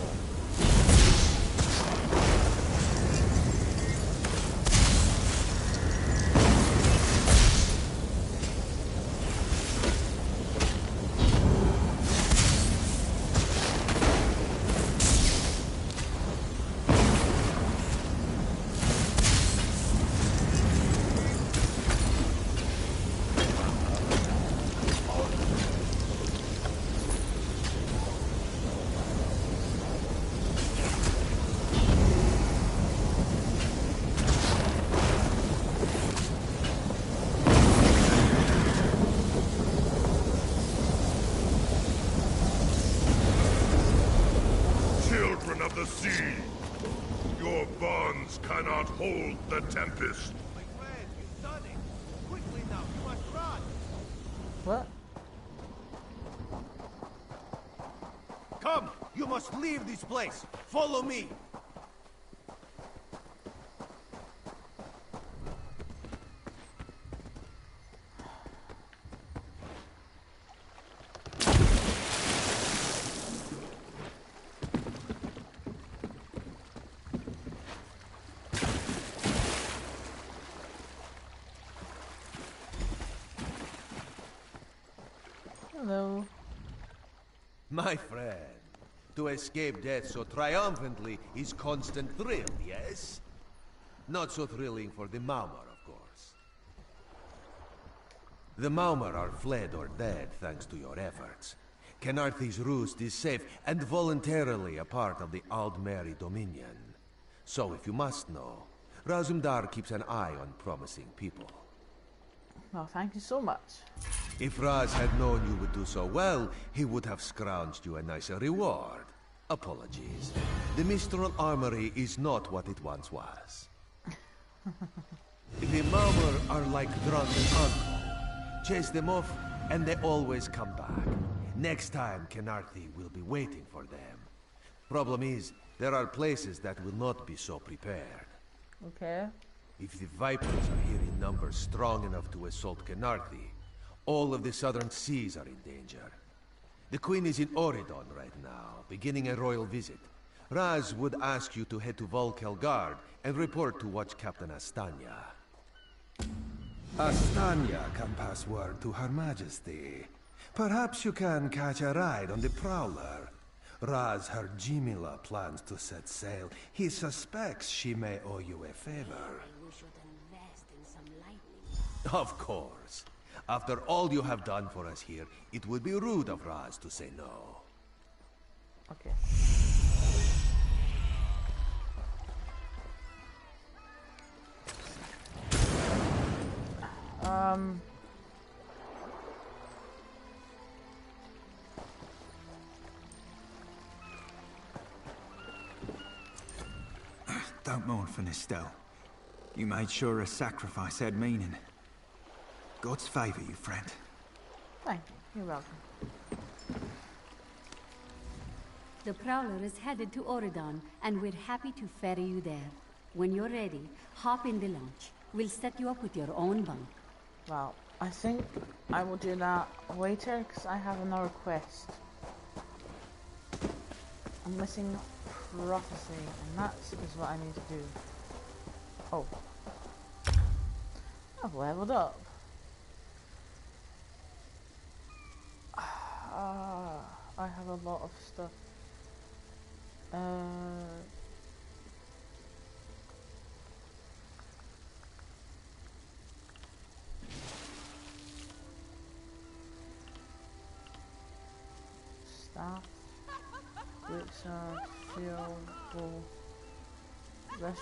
Children of the sea, your bonds cannot hold the tempest. My friend, you've done it! Quickly now, you must run! What? Come! You must leave this place! Follow me! Hello. My friend, to escape death so triumphantly is constant thrill, yes? Not so thrilling for the Maumar, of course. The Maumar are fled or dead thanks to your efforts. Kenarthi's roost is safe and voluntarily a part of the Aldmeri Dominion. So if you must know, Razumdar keeps an eye on promising people. Well, thank you so much. If Raz had known you would do so well, he would have scrounged you a nicer reward. Apologies. The Mistral Armory is not what it once was. The Maumar are like drunken uncle. Chase them off, and they always come back. Next time, Kenarthi will be waiting for them. Problem is, there are places that will not be so prepared. Okay. If the Vipers are here in numbers strong enough to assault Kenarthi, all of the southern seas are in danger. The Queen is in Oridon right now, beginning a royal visit. Raz would ask you to head to Volkelgard and report to Watch Captain Astanya. Astanya can pass word to Her Majesty. Perhaps you can catch a ride on the Prowler. Raz her Jimila plans to set sail. He suspects she may owe you a favor. Of course. After all you have done for us here, it would be rude of Raz to say no. Okay. Don't mourn for Nestel. You made sure her sacrifice had meaning. God's favor you, friend. Thank you. You're welcome. The Prowler is headed to Oridon, and we're happy to ferry you there. When you're ready, hop in the launch. We'll set you up with your own bunk. Well, I think I will do that later, because I have another quest. I'm missing prophecy, and that is what I need to do. Oh. I've leveled up. I have a lot of stuff. Staff, which are shield, bow, let's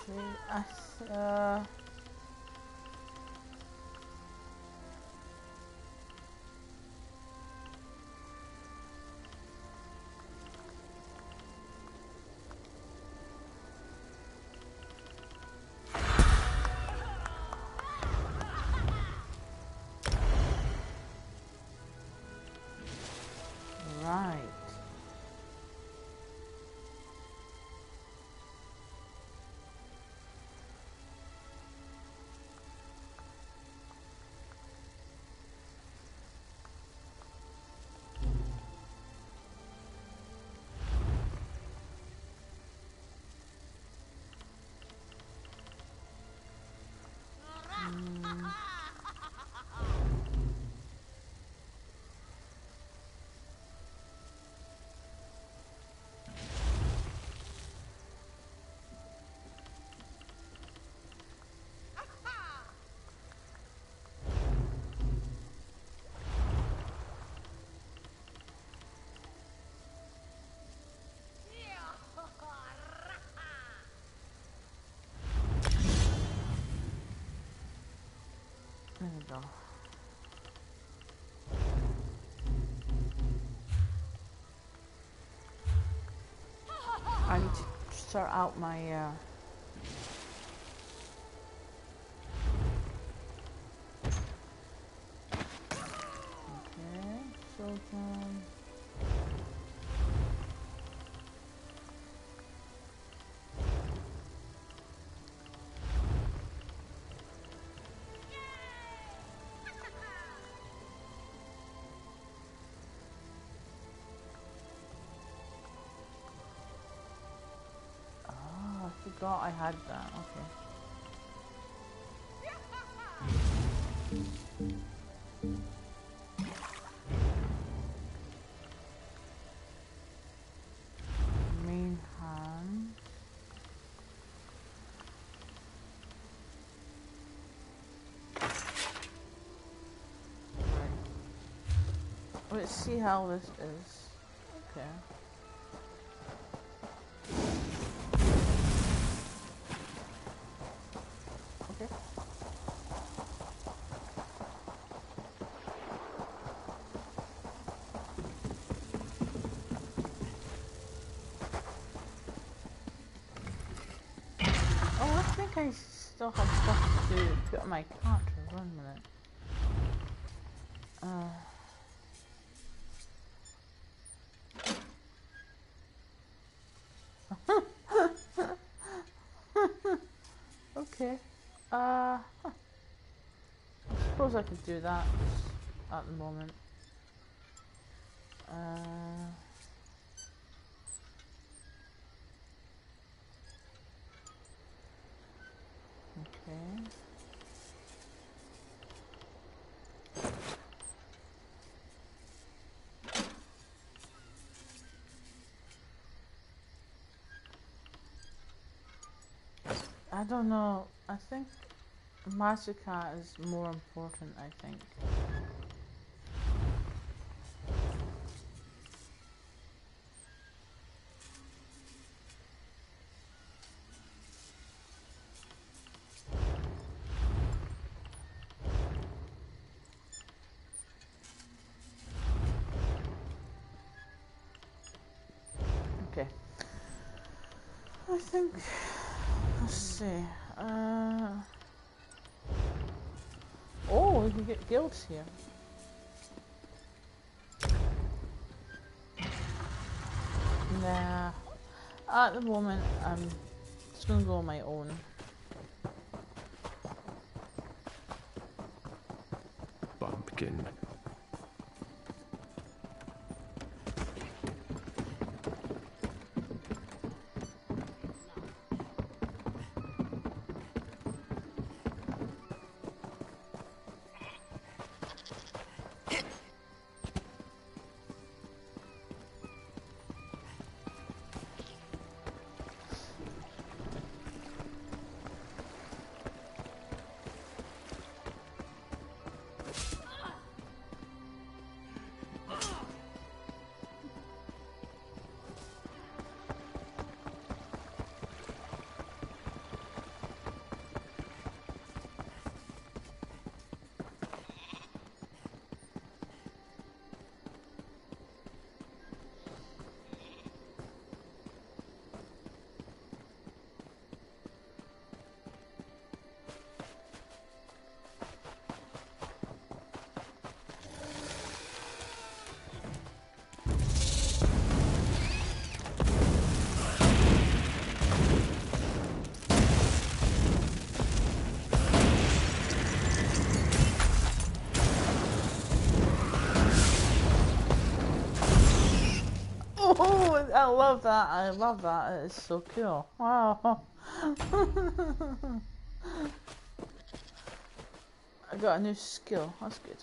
right. There we go. I need to sort out my okay, so I forgot I had that. Okay. Main hand. Right. Let's see how this is. Okay. I still have stuff to put on my character. 1 minute. Okay. I suppose I could do that at the moment. Okay. I don't know. I think Masuka is more important, I think. I think, let's see, oh, we can get guilds here. Nah, at the moment, I'm just gonna go on my own. Bumpkin. Oh, I love that. I love that. It's so cool. Wow. I got a new skill. That's good.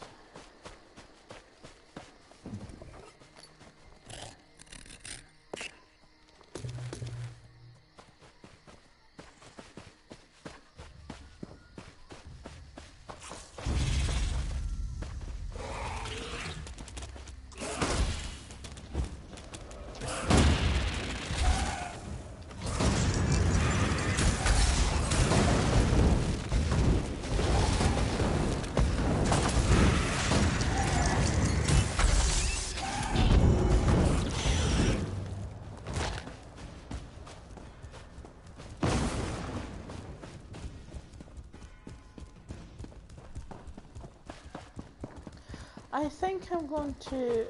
I think I'm going to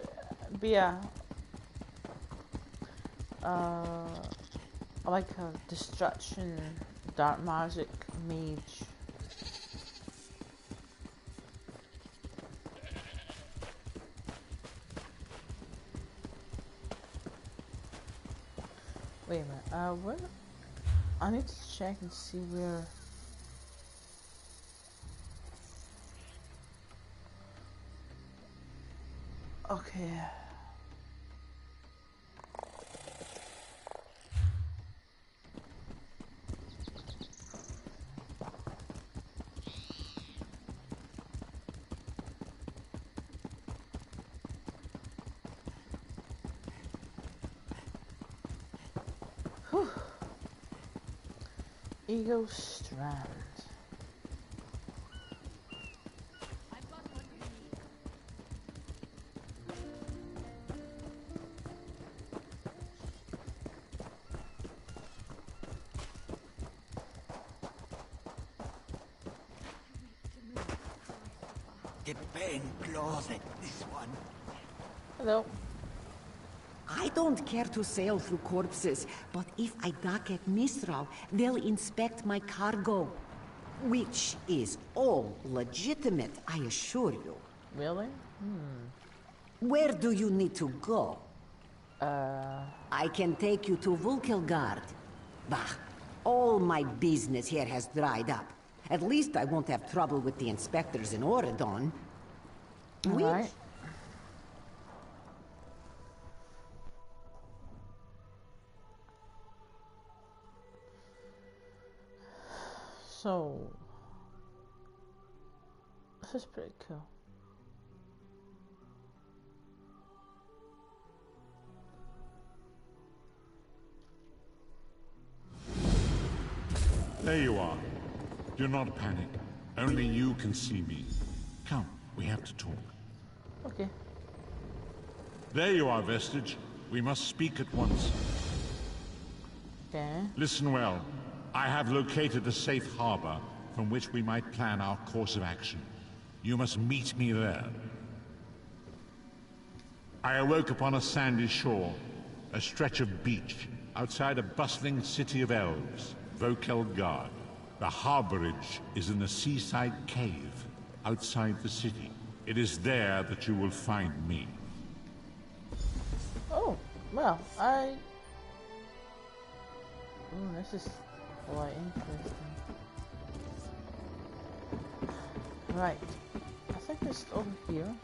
be like a destruction dark magic mage. Wait a minute, where? I need to check and see where. Okay. Whew. Ego Strand. The pain closet, this one. Hello. I don't care to sail through corpses, but if I dock at Mistral, they'll inspect my cargo. Which is all legitimate, I assure you. Really? Where do you need to go? I can take you to Vulkelgard. Bah, all my business here has dried up. At least I won't have trouble with the inspectors in Oridon. Alright. So, this is pretty cool. There you are. Do not panic. Only you can see me. Come, we have to talk. Okay. There you are, Vestige. We must speak at once. Okay. Listen well. I have located a safe harbor from which we might plan our course of action. You must meet me there. I awoke upon a sandy shore, a stretch of beach, outside a bustling city of elves, Vokelgard. The harborage is in a seaside cave, outside the city. It is there that you will find me. Oh, well, this is quite interesting. Right. I think it's over here.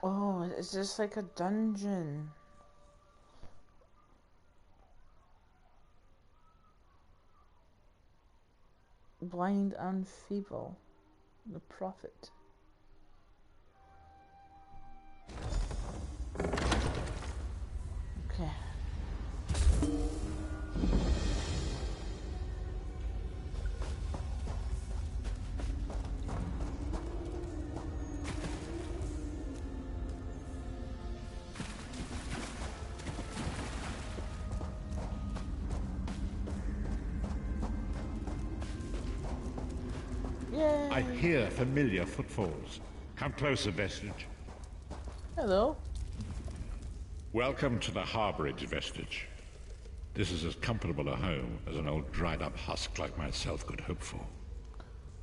Oh, it's just like a dungeon. Blind and feeble. The prophet. Okay. Yay. I hear familiar footfalls. Come closer, Vestige. Hello. Welcome to the harborage, Vestige. This is as comfortable a home as an old dried-up husk like myself could hope for.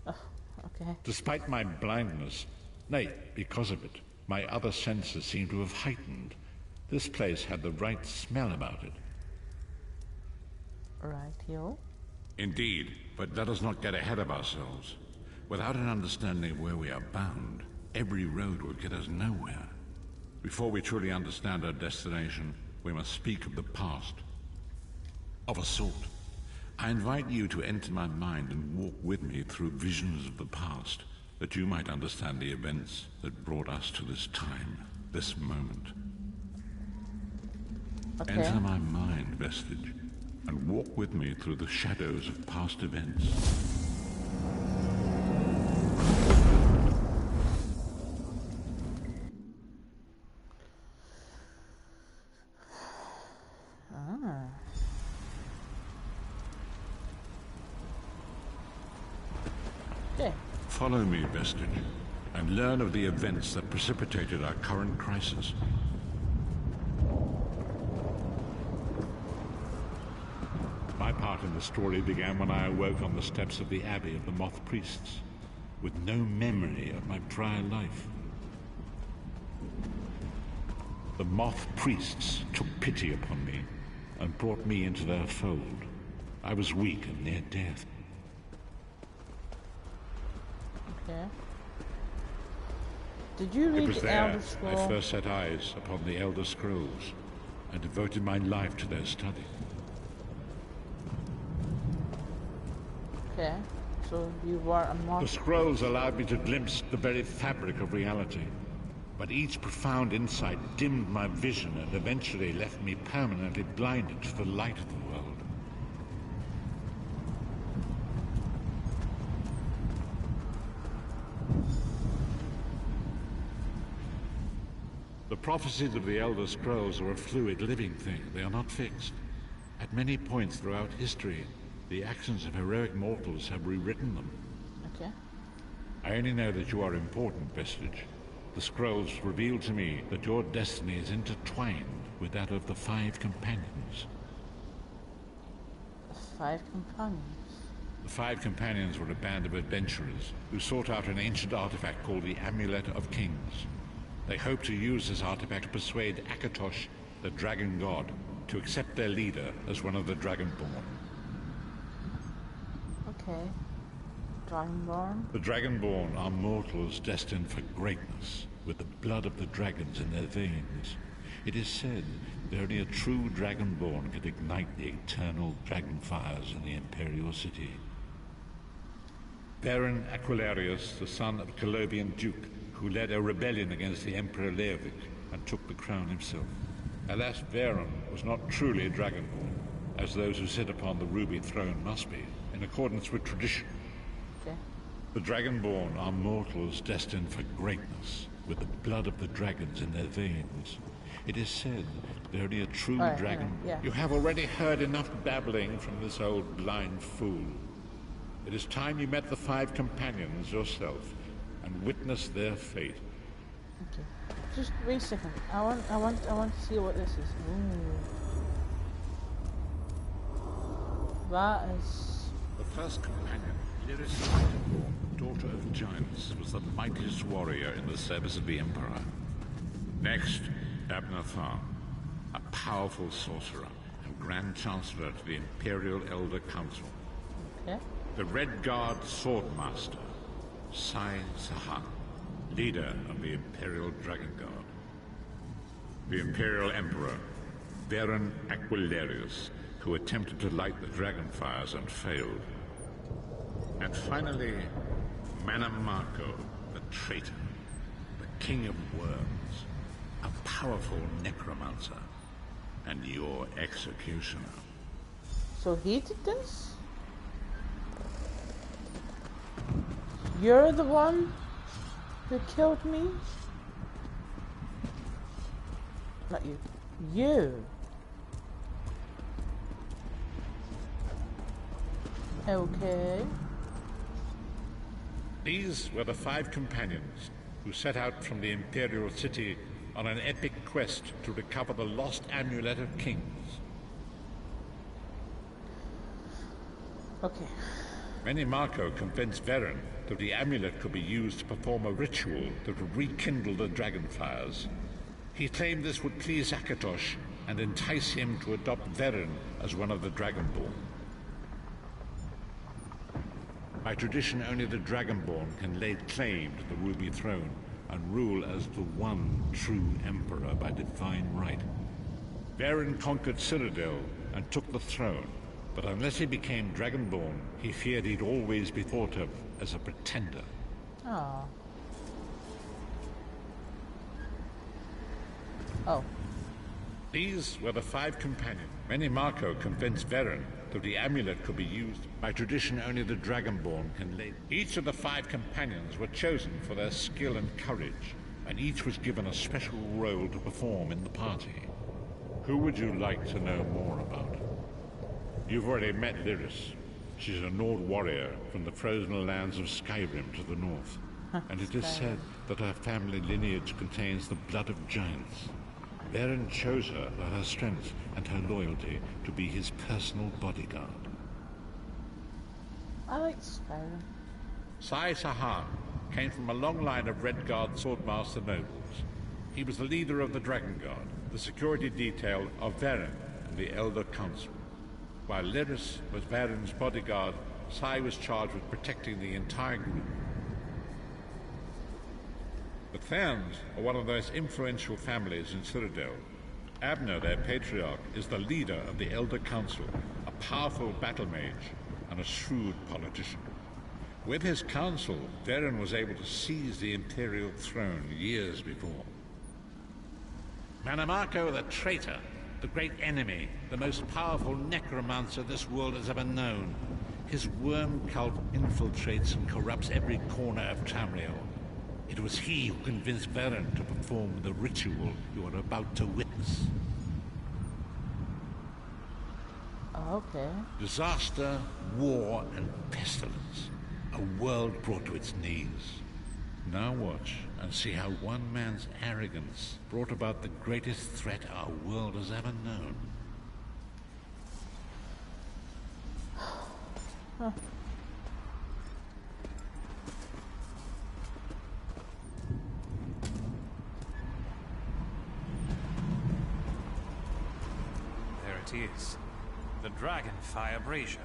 Okay. Despite my blindness, nay, because of it, my other senses seem to have heightened. This place had the right smell about it. Right, yo. Indeed, but let us not get ahead of ourselves. Without an understanding of where we are bound, every road will get us nowhere. Before we truly understand our destination, we must speak of the past. Of a sort. I invite you to enter my mind and walk with me through visions of the past, that you might understand the events that brought us to this time, this moment. Okay. Enter my mind, Vestige, and walk with me through the shadows of past events. Okay. Follow me, Vestige, and learn of the events that precipitated our current crisis. My part in the story began when I awoke on the steps of the Abbey of the Moth Priests, with no memory of my prior life. The Moth Priests took pity upon me and brought me into their fold. I was weak and near death. Okay. Did you read It was the there Elder Scroll? I first set eyes upon the Elder Scrolls and devoted my life to their study. Okay. So you were a monk. The scrolls allowed me to glimpse the very fabric of reality, but each profound insight dimmed my vision and eventually left me permanently blinded to the light of the world. The prophecies of the Elder Scrolls are a fluid, living thing. They are not fixed. At many points throughout history, the actions of heroic mortals have rewritten them. Okay. I only know that you are important, Vestige. The scrolls reveal to me that your destiny is intertwined with that of the Five Companions. The Five Companions? The Five Companions were a band of adventurers who sought out an ancient artifact called the Amulet of Kings. They hoped to use this artifact to persuade Akatosh, the Dragon God, to accept their leader as one of the Dragonborn. Okay. Dragonborn? The Dragonborn are mortals destined for greatness, with the blood of the dragons in their veins. It is said that only a true Dragonborn could ignite the eternal dragon fires in the Imperial City. Baron Aquilarius, the son of a Colovian duke, who led a rebellion against the Emperor Leovic and took the crown himself. Alas, Varen was not truly a Dragonborn, as those who sit upon the ruby throne must be, in accordance with tradition. Okay. The Dragonborn are mortals destined for greatness, with the blood of the dragons in their veins. It is said that only a true dragon... yeah. You have already heard enough babbling from this old blind fool. It is time you met the 5 companions yourself and witnessed their fate. Okay. Just wait a second. I want to see what this is. Ooh. That is... The first companion, Lyris, daughter of giants, was the mightiest warrior in the service of the Emperor. Next, Abner Thar, a powerful sorcerer and Grand Chancellor to the Imperial Elder Council. Okay. The Red Guard Swordmaster, Sai Sahan, leader of the Imperial Dragon Guard. The Imperial Emperor, Baron Aquilarius, who attempted to light the dragon fires and failed. And finally, Manamarco, the traitor, the King of Worms, a powerful necromancer, and your executioner. So he did this? You're the one who killed me? Not you. You. Okay. These were the 5 companions who set out from the Imperial City on an epic quest to recover the lost amulet of kings. Okay. Menimarco convinced Varen that the amulet could be used to perform a ritual that would rekindle the dragon fires. He claimed this would please Akatosh and entice him to adopt Varen as one of the Dragonborn. By tradition, only the Dragonborn can lay claim to the Ruby Throne and rule as the one true Emperor by divine right. Varen conquered Cyrodiil and took the throne, but unless he became Dragonborn, he feared he'd always be thought of as a pretender. Oh. Oh. These were the 5 companions. Menimarco convinced Varen that the amulet could be used. By tradition, only the Dragonborn can lay. Each of the 5 companions were chosen for their skill and courage, and each was given a special role to perform in the party. Who would you like to know more about? You've already met Lyris. She's a Nord warrior from the frozen lands of Skyrim to the north. And it is said that her family lineage contains the blood of giants. Varen chose her for her strength and her loyalty to be his personal bodyguard. I like Skyrim. Sai Sahan came from a long line of Red Guard swordmaster nobles. He was the leader of the Dragon Guard, the security detail of Varen and the Elder Council. While Lyris was Varen's bodyguard, Sai was charged with protecting the entire group. The Therns are one of the most influential families in Cyrodiil. Abner, their patriarch, is the leader of the Elder Council, a powerful battle mage and a shrewd politician. With his council, Varen was able to seize the Imperial throne years before. Manamarco the traitor, the great enemy, the most powerful necromancer this world has ever known. His worm cult infiltrates and corrupts every corner of Tamriel. It was he who convinced Varen to perform the ritual you are about to witness. Okay. Disaster, war, and pestilence. A world brought to its knees. Now watch and see how one man's arrogance brought about the greatest threat our world has ever known. Huh. There it is. The Dragonfire Brazier.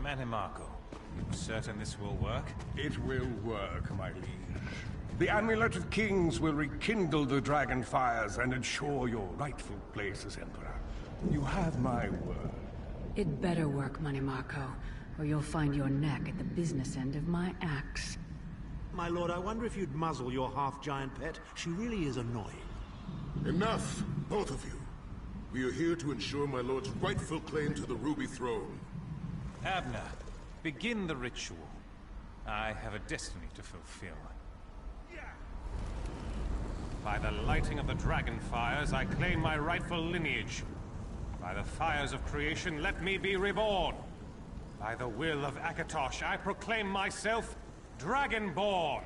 Menimarco, you certain this will work? It will work, my liege. The Amulet of Kings will rekindle the dragon fires and ensure your rightful place as Emperor. You have my word. It better work, Money Marco, or you'll find your neck at the business end of my axe. My lord, I wonder if you'd muzzle your half-giant pet. She really is annoying. Enough, both of you. We are here to ensure my lord's rightful claim to the Ruby Throne. Abner, begin the ritual. I have a destiny to fulfill. By the lighting of the dragon fires, I claim my rightful lineage. By the fires of creation, let me be reborn. By the will of Akatosh, I proclaim myself Dragonborn.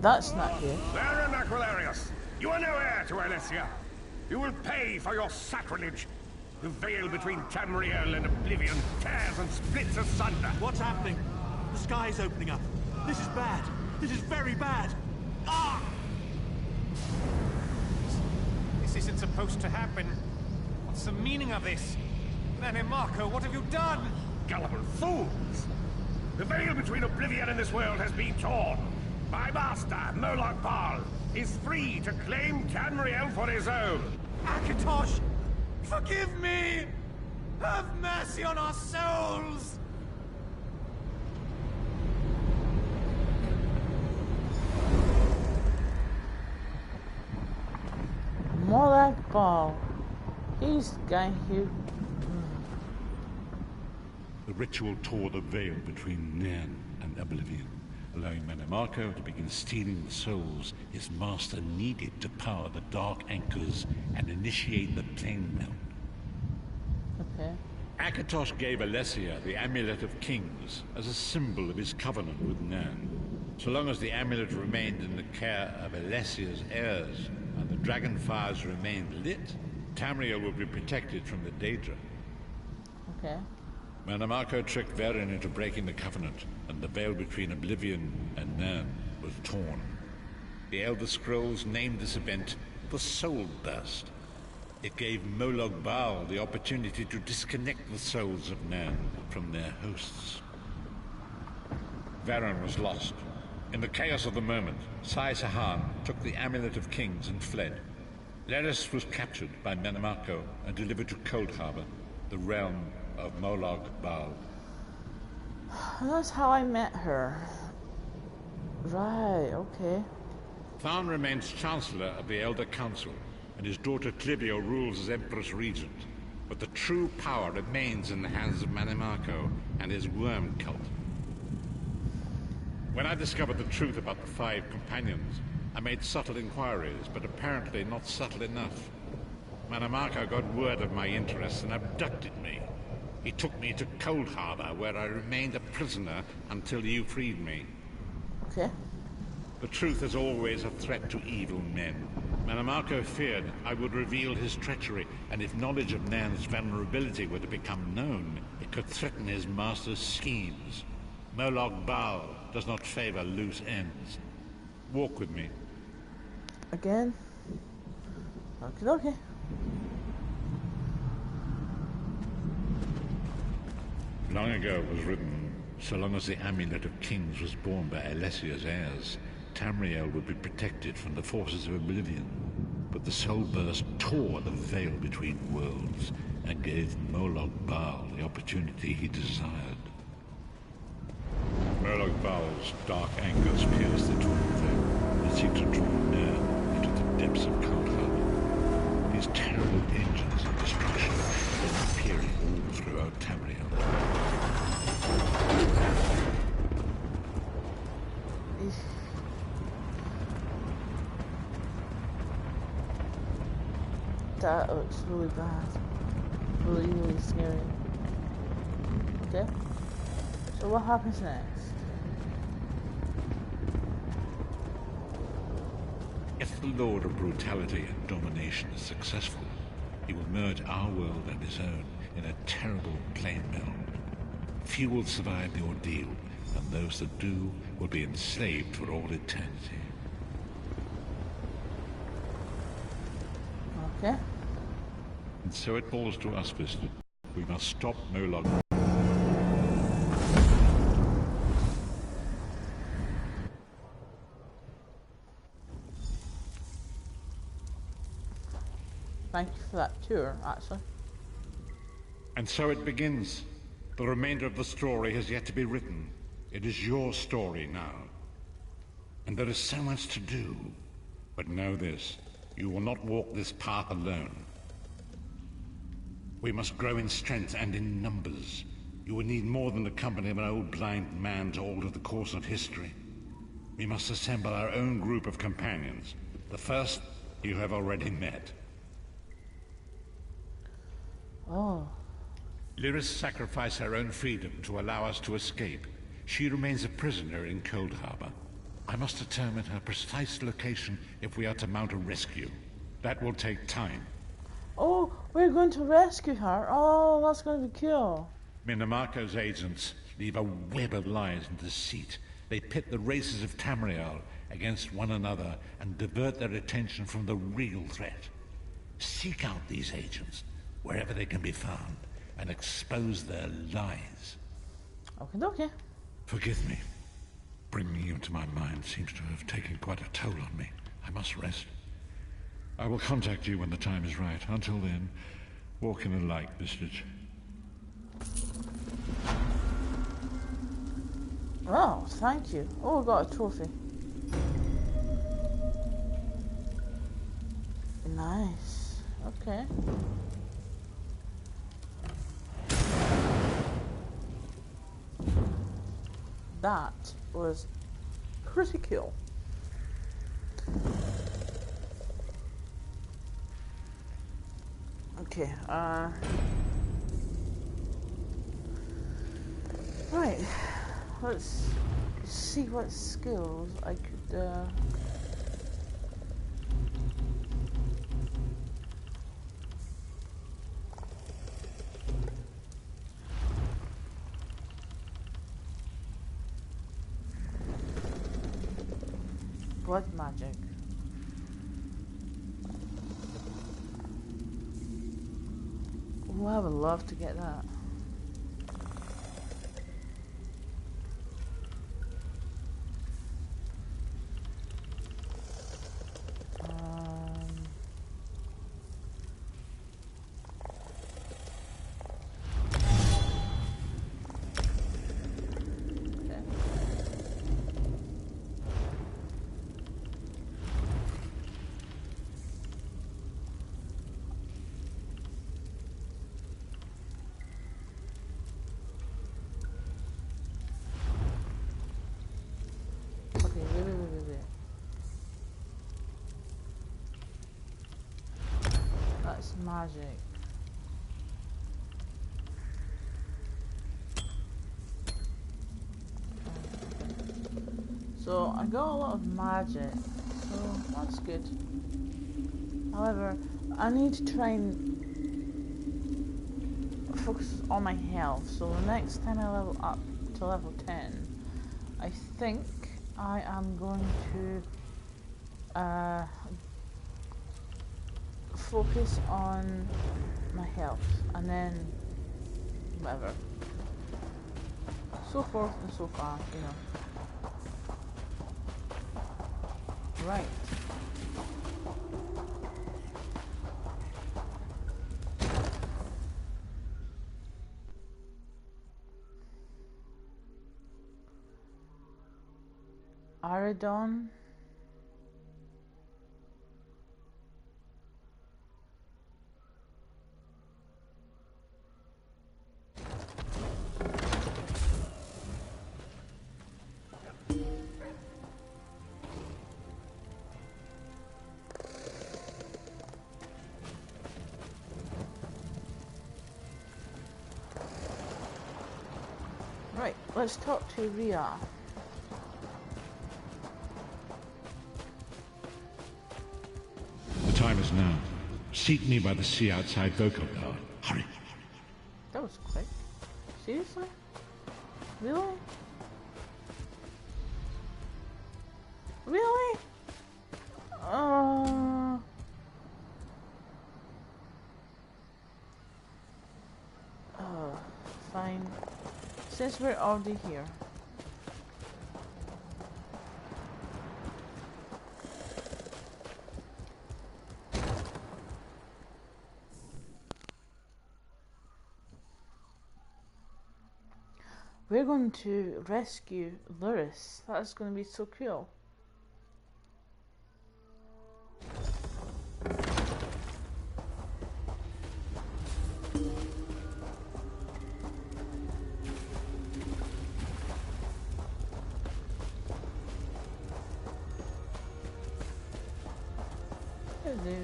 That's not good. Baron Aquilarius, you are no heir to Alessia. You will pay for your sacrilege. The veil between Tamriel and Oblivion tears and splits asunder. What's happening? The sky's opening up. This is bad. This is very bad. Ah! This isn't supposed to happen. What's the meaning of this? Manny Marco, what have you done? Gullible fools! The veil between Oblivion and this world has been torn. My master, Moloch Baal, is free to claim Tamriel for his own. Akatosh! Forgive me! Have mercy on our souls! Moloch Baal. He's going here. The ritual tore the veil between Nan and Oblivion, allowing Mannimarco to begin stealing the souls his master needed to power the Dark Anchors and initiate the plane melt. Okay. Akatosh gave Alessia the Amulet of Kings as a symbol of his covenant with Nan. So long as the amulet remained in the care of Alessia's heirs and the dragon fires remained lit, Tamriel would be protected from the Daedra. Okay. Mannimarco tricked Varen into breaking the covenant, and the veil between Oblivion and Nan was torn. The Elder Scrolls named this event the Soul Burst. It gave Moloch Baal the opportunity to disconnect the souls of Nan from their hosts. Varen was lost. In the chaos of the moment, Sai Sahan took the Amulet of Kings and fled. Leris was captured by Mannimarco and delivered to Cold Harbor, the realm of Moloch Baal. That's how I met her. Right, okay. Tharn remains Chancellor of the Elder Council, and his daughter Clivio rules as Empress Regent. But the true power remains in the hands of Mannimarco and his worm cult. When I discovered the truth about the 5 companions, I made subtle inquiries, but apparently not subtle enough. Mannimarco got word of my interests and abducted me. He took me to Cold Harbor, where I remained a prisoner until you freed me. Okay. The truth is always a threat to evil men. Mannimarco feared I would reveal his treachery, and if knowledge of Nan's vulnerability were to become known, it could threaten his master's schemes. Moloch Baal does not favor loose ends. Walk with me. Again? Okay, okay. Long ago it was written, so long as the Amulet of Kings was borne by Alessia's heirs, Tamriel would be protected from the forces of Oblivion. But the Soul Burst tore the veil between worlds and gave Moloch Baal the opportunity he desired. Moloch Baal's dark anchors pierced the torn veil and seemed to draw near into the depths of Cold Harbor. These terrible engines of destruction were appearing all throughout Tamriel. That looks really bad. Really, really scary. Okay. So what happens next? If the Lord of Brutality and Domination is successful, he will merge our world and his own in a terrible plane meld. Few will survive the ordeal, and those that do will be enslaved for all eternity. Okay. And so it falls to us, Vista, We must stop Murloc. Thank you for that tour, actually. And so it begins. The remainder of the story has yet to be written. It is your story now. And there is so much to do. But know this, you will not walk this path alone. We must grow in strength and in numbers. You will need more than the company of an old blind man to alter the course of history. We must assemble our own group of companions. The first you have already met. Oh. Lyris sacrificed her own freedom to allow us to escape. She remains a prisoner in Cold Harbor. I must determine her precise location if we are to mount a rescue. That will take time. Oh, we're going to rescue her. Oh, that's going to be cool. Minamarco's agents leave a web of lies and deceit. They pit the races of Tamriel against one another and divert their attention from the real threat. Seek out these agents, wherever they can be found, and expose their lies. Okay. Forgive me. Bringing you into my mind seems to have taken quite a toll on me. I must rest. I will contact you when the time is right. Until then, walk in the light, Vistage. Oh, thank you. Oh, I got a trophy. Nice. Okay. That was pretty cool. Okay, right, let's see what skills I could, blood magic. Oh, I would love to get that. Wait. That's magic. So I got a lot of magic, so that's good. However, I need to try and focus on my health. So the next time I level up to level 10, I think I am going to focus on my health, and then whatever. So forth and so far, you know. Right. Aridon. Right, let's talk to Rhea. The time is now. Seek me by the sea outside Vocal Guard. Hurry. That was quick. Seriously? Really? Really? since we're already here, we're going to rescue Lyris. That's going to be so cool. Hello.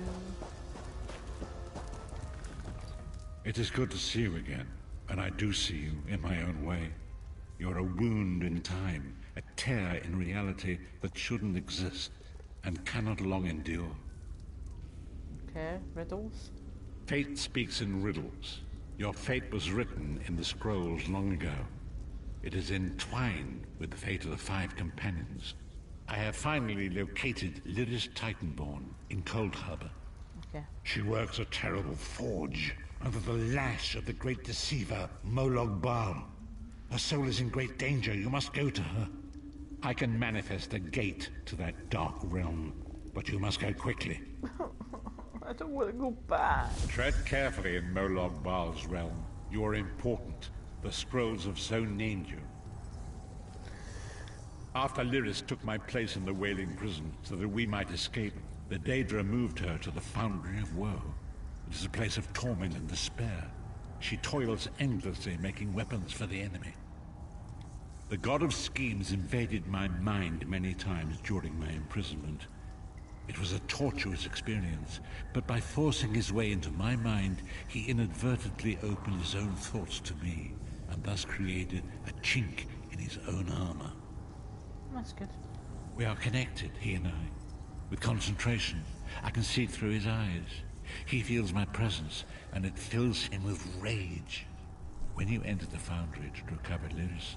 It is good to see you again, and I do see you in my own way. You're a wound in time, a tear in reality that shouldn't exist and cannot long endure. Okay, riddles. Fate speaks in riddles. Your fate was written in the scrolls long ago. It is entwined with the fate of the 5 companions. I have finally located Lyris Titanborn in Cold Harbor. Okay. She works a terrible forge under the lash of the great deceiver, Molag Bal. Her soul is in great danger. You must go to her. I can manifest a gate to that dark realm, but you must go quickly. I don't want to go back. Tread carefully in Molag Bal's realm. You are important. The scrolls have so named you. After Lyris took my place in the Wailing Prison so that we might escape, the Daedra moved her to the Foundry of Woe. It is a place of torment and despair. She toils endlessly, making weapons for the enemy. The god of schemes invaded my mind many times during my imprisonment. It was a tortuous experience, but by forcing his way into my mind, he inadvertently opened his own thoughts to me, and thus created a chink in his own armor. That's good. We are connected, he and I. With concentration, I can see through his eyes. He feels my presence, and it fills him with rage. When you enter the Foundry to recover Lyris,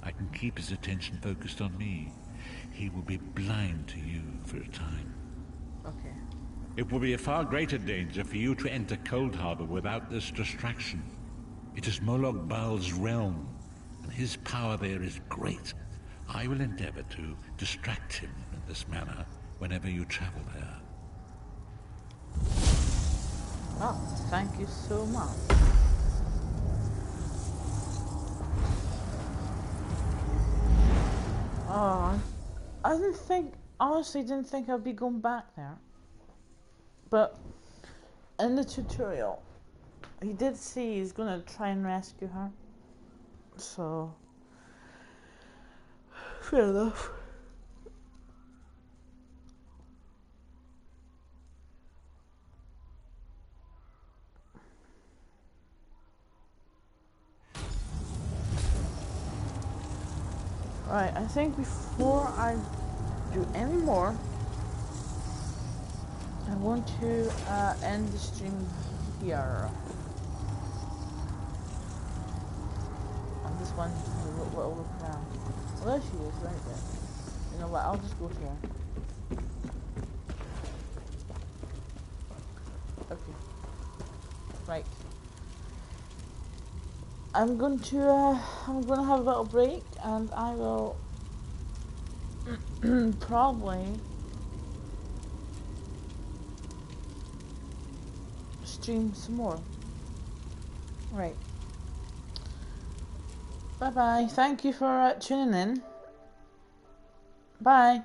I can keep his attention focused on me. He will be blind to you for a time. Okay. It will be a far greater danger for you to enter Cold Harbor without this distraction. It is Molag Bal's realm, and his power there is great. I will endeavor to distract him in this manner whenever you travel there. Oh, thank you so much. Oh, honestly didn't think I'd be going back there. But in the tutorial, he did say he's gonna try and rescue her. So, fair enough. Right, I think before I do any more, I want to end the stream here. On this one, we'll look around. Well, there she is, right there. You know what, I'll just go to her. Okay. Right. I'm going to have a little break, and I will probably stream some more. Right. Bye bye. Thank you for tuning in. Bye.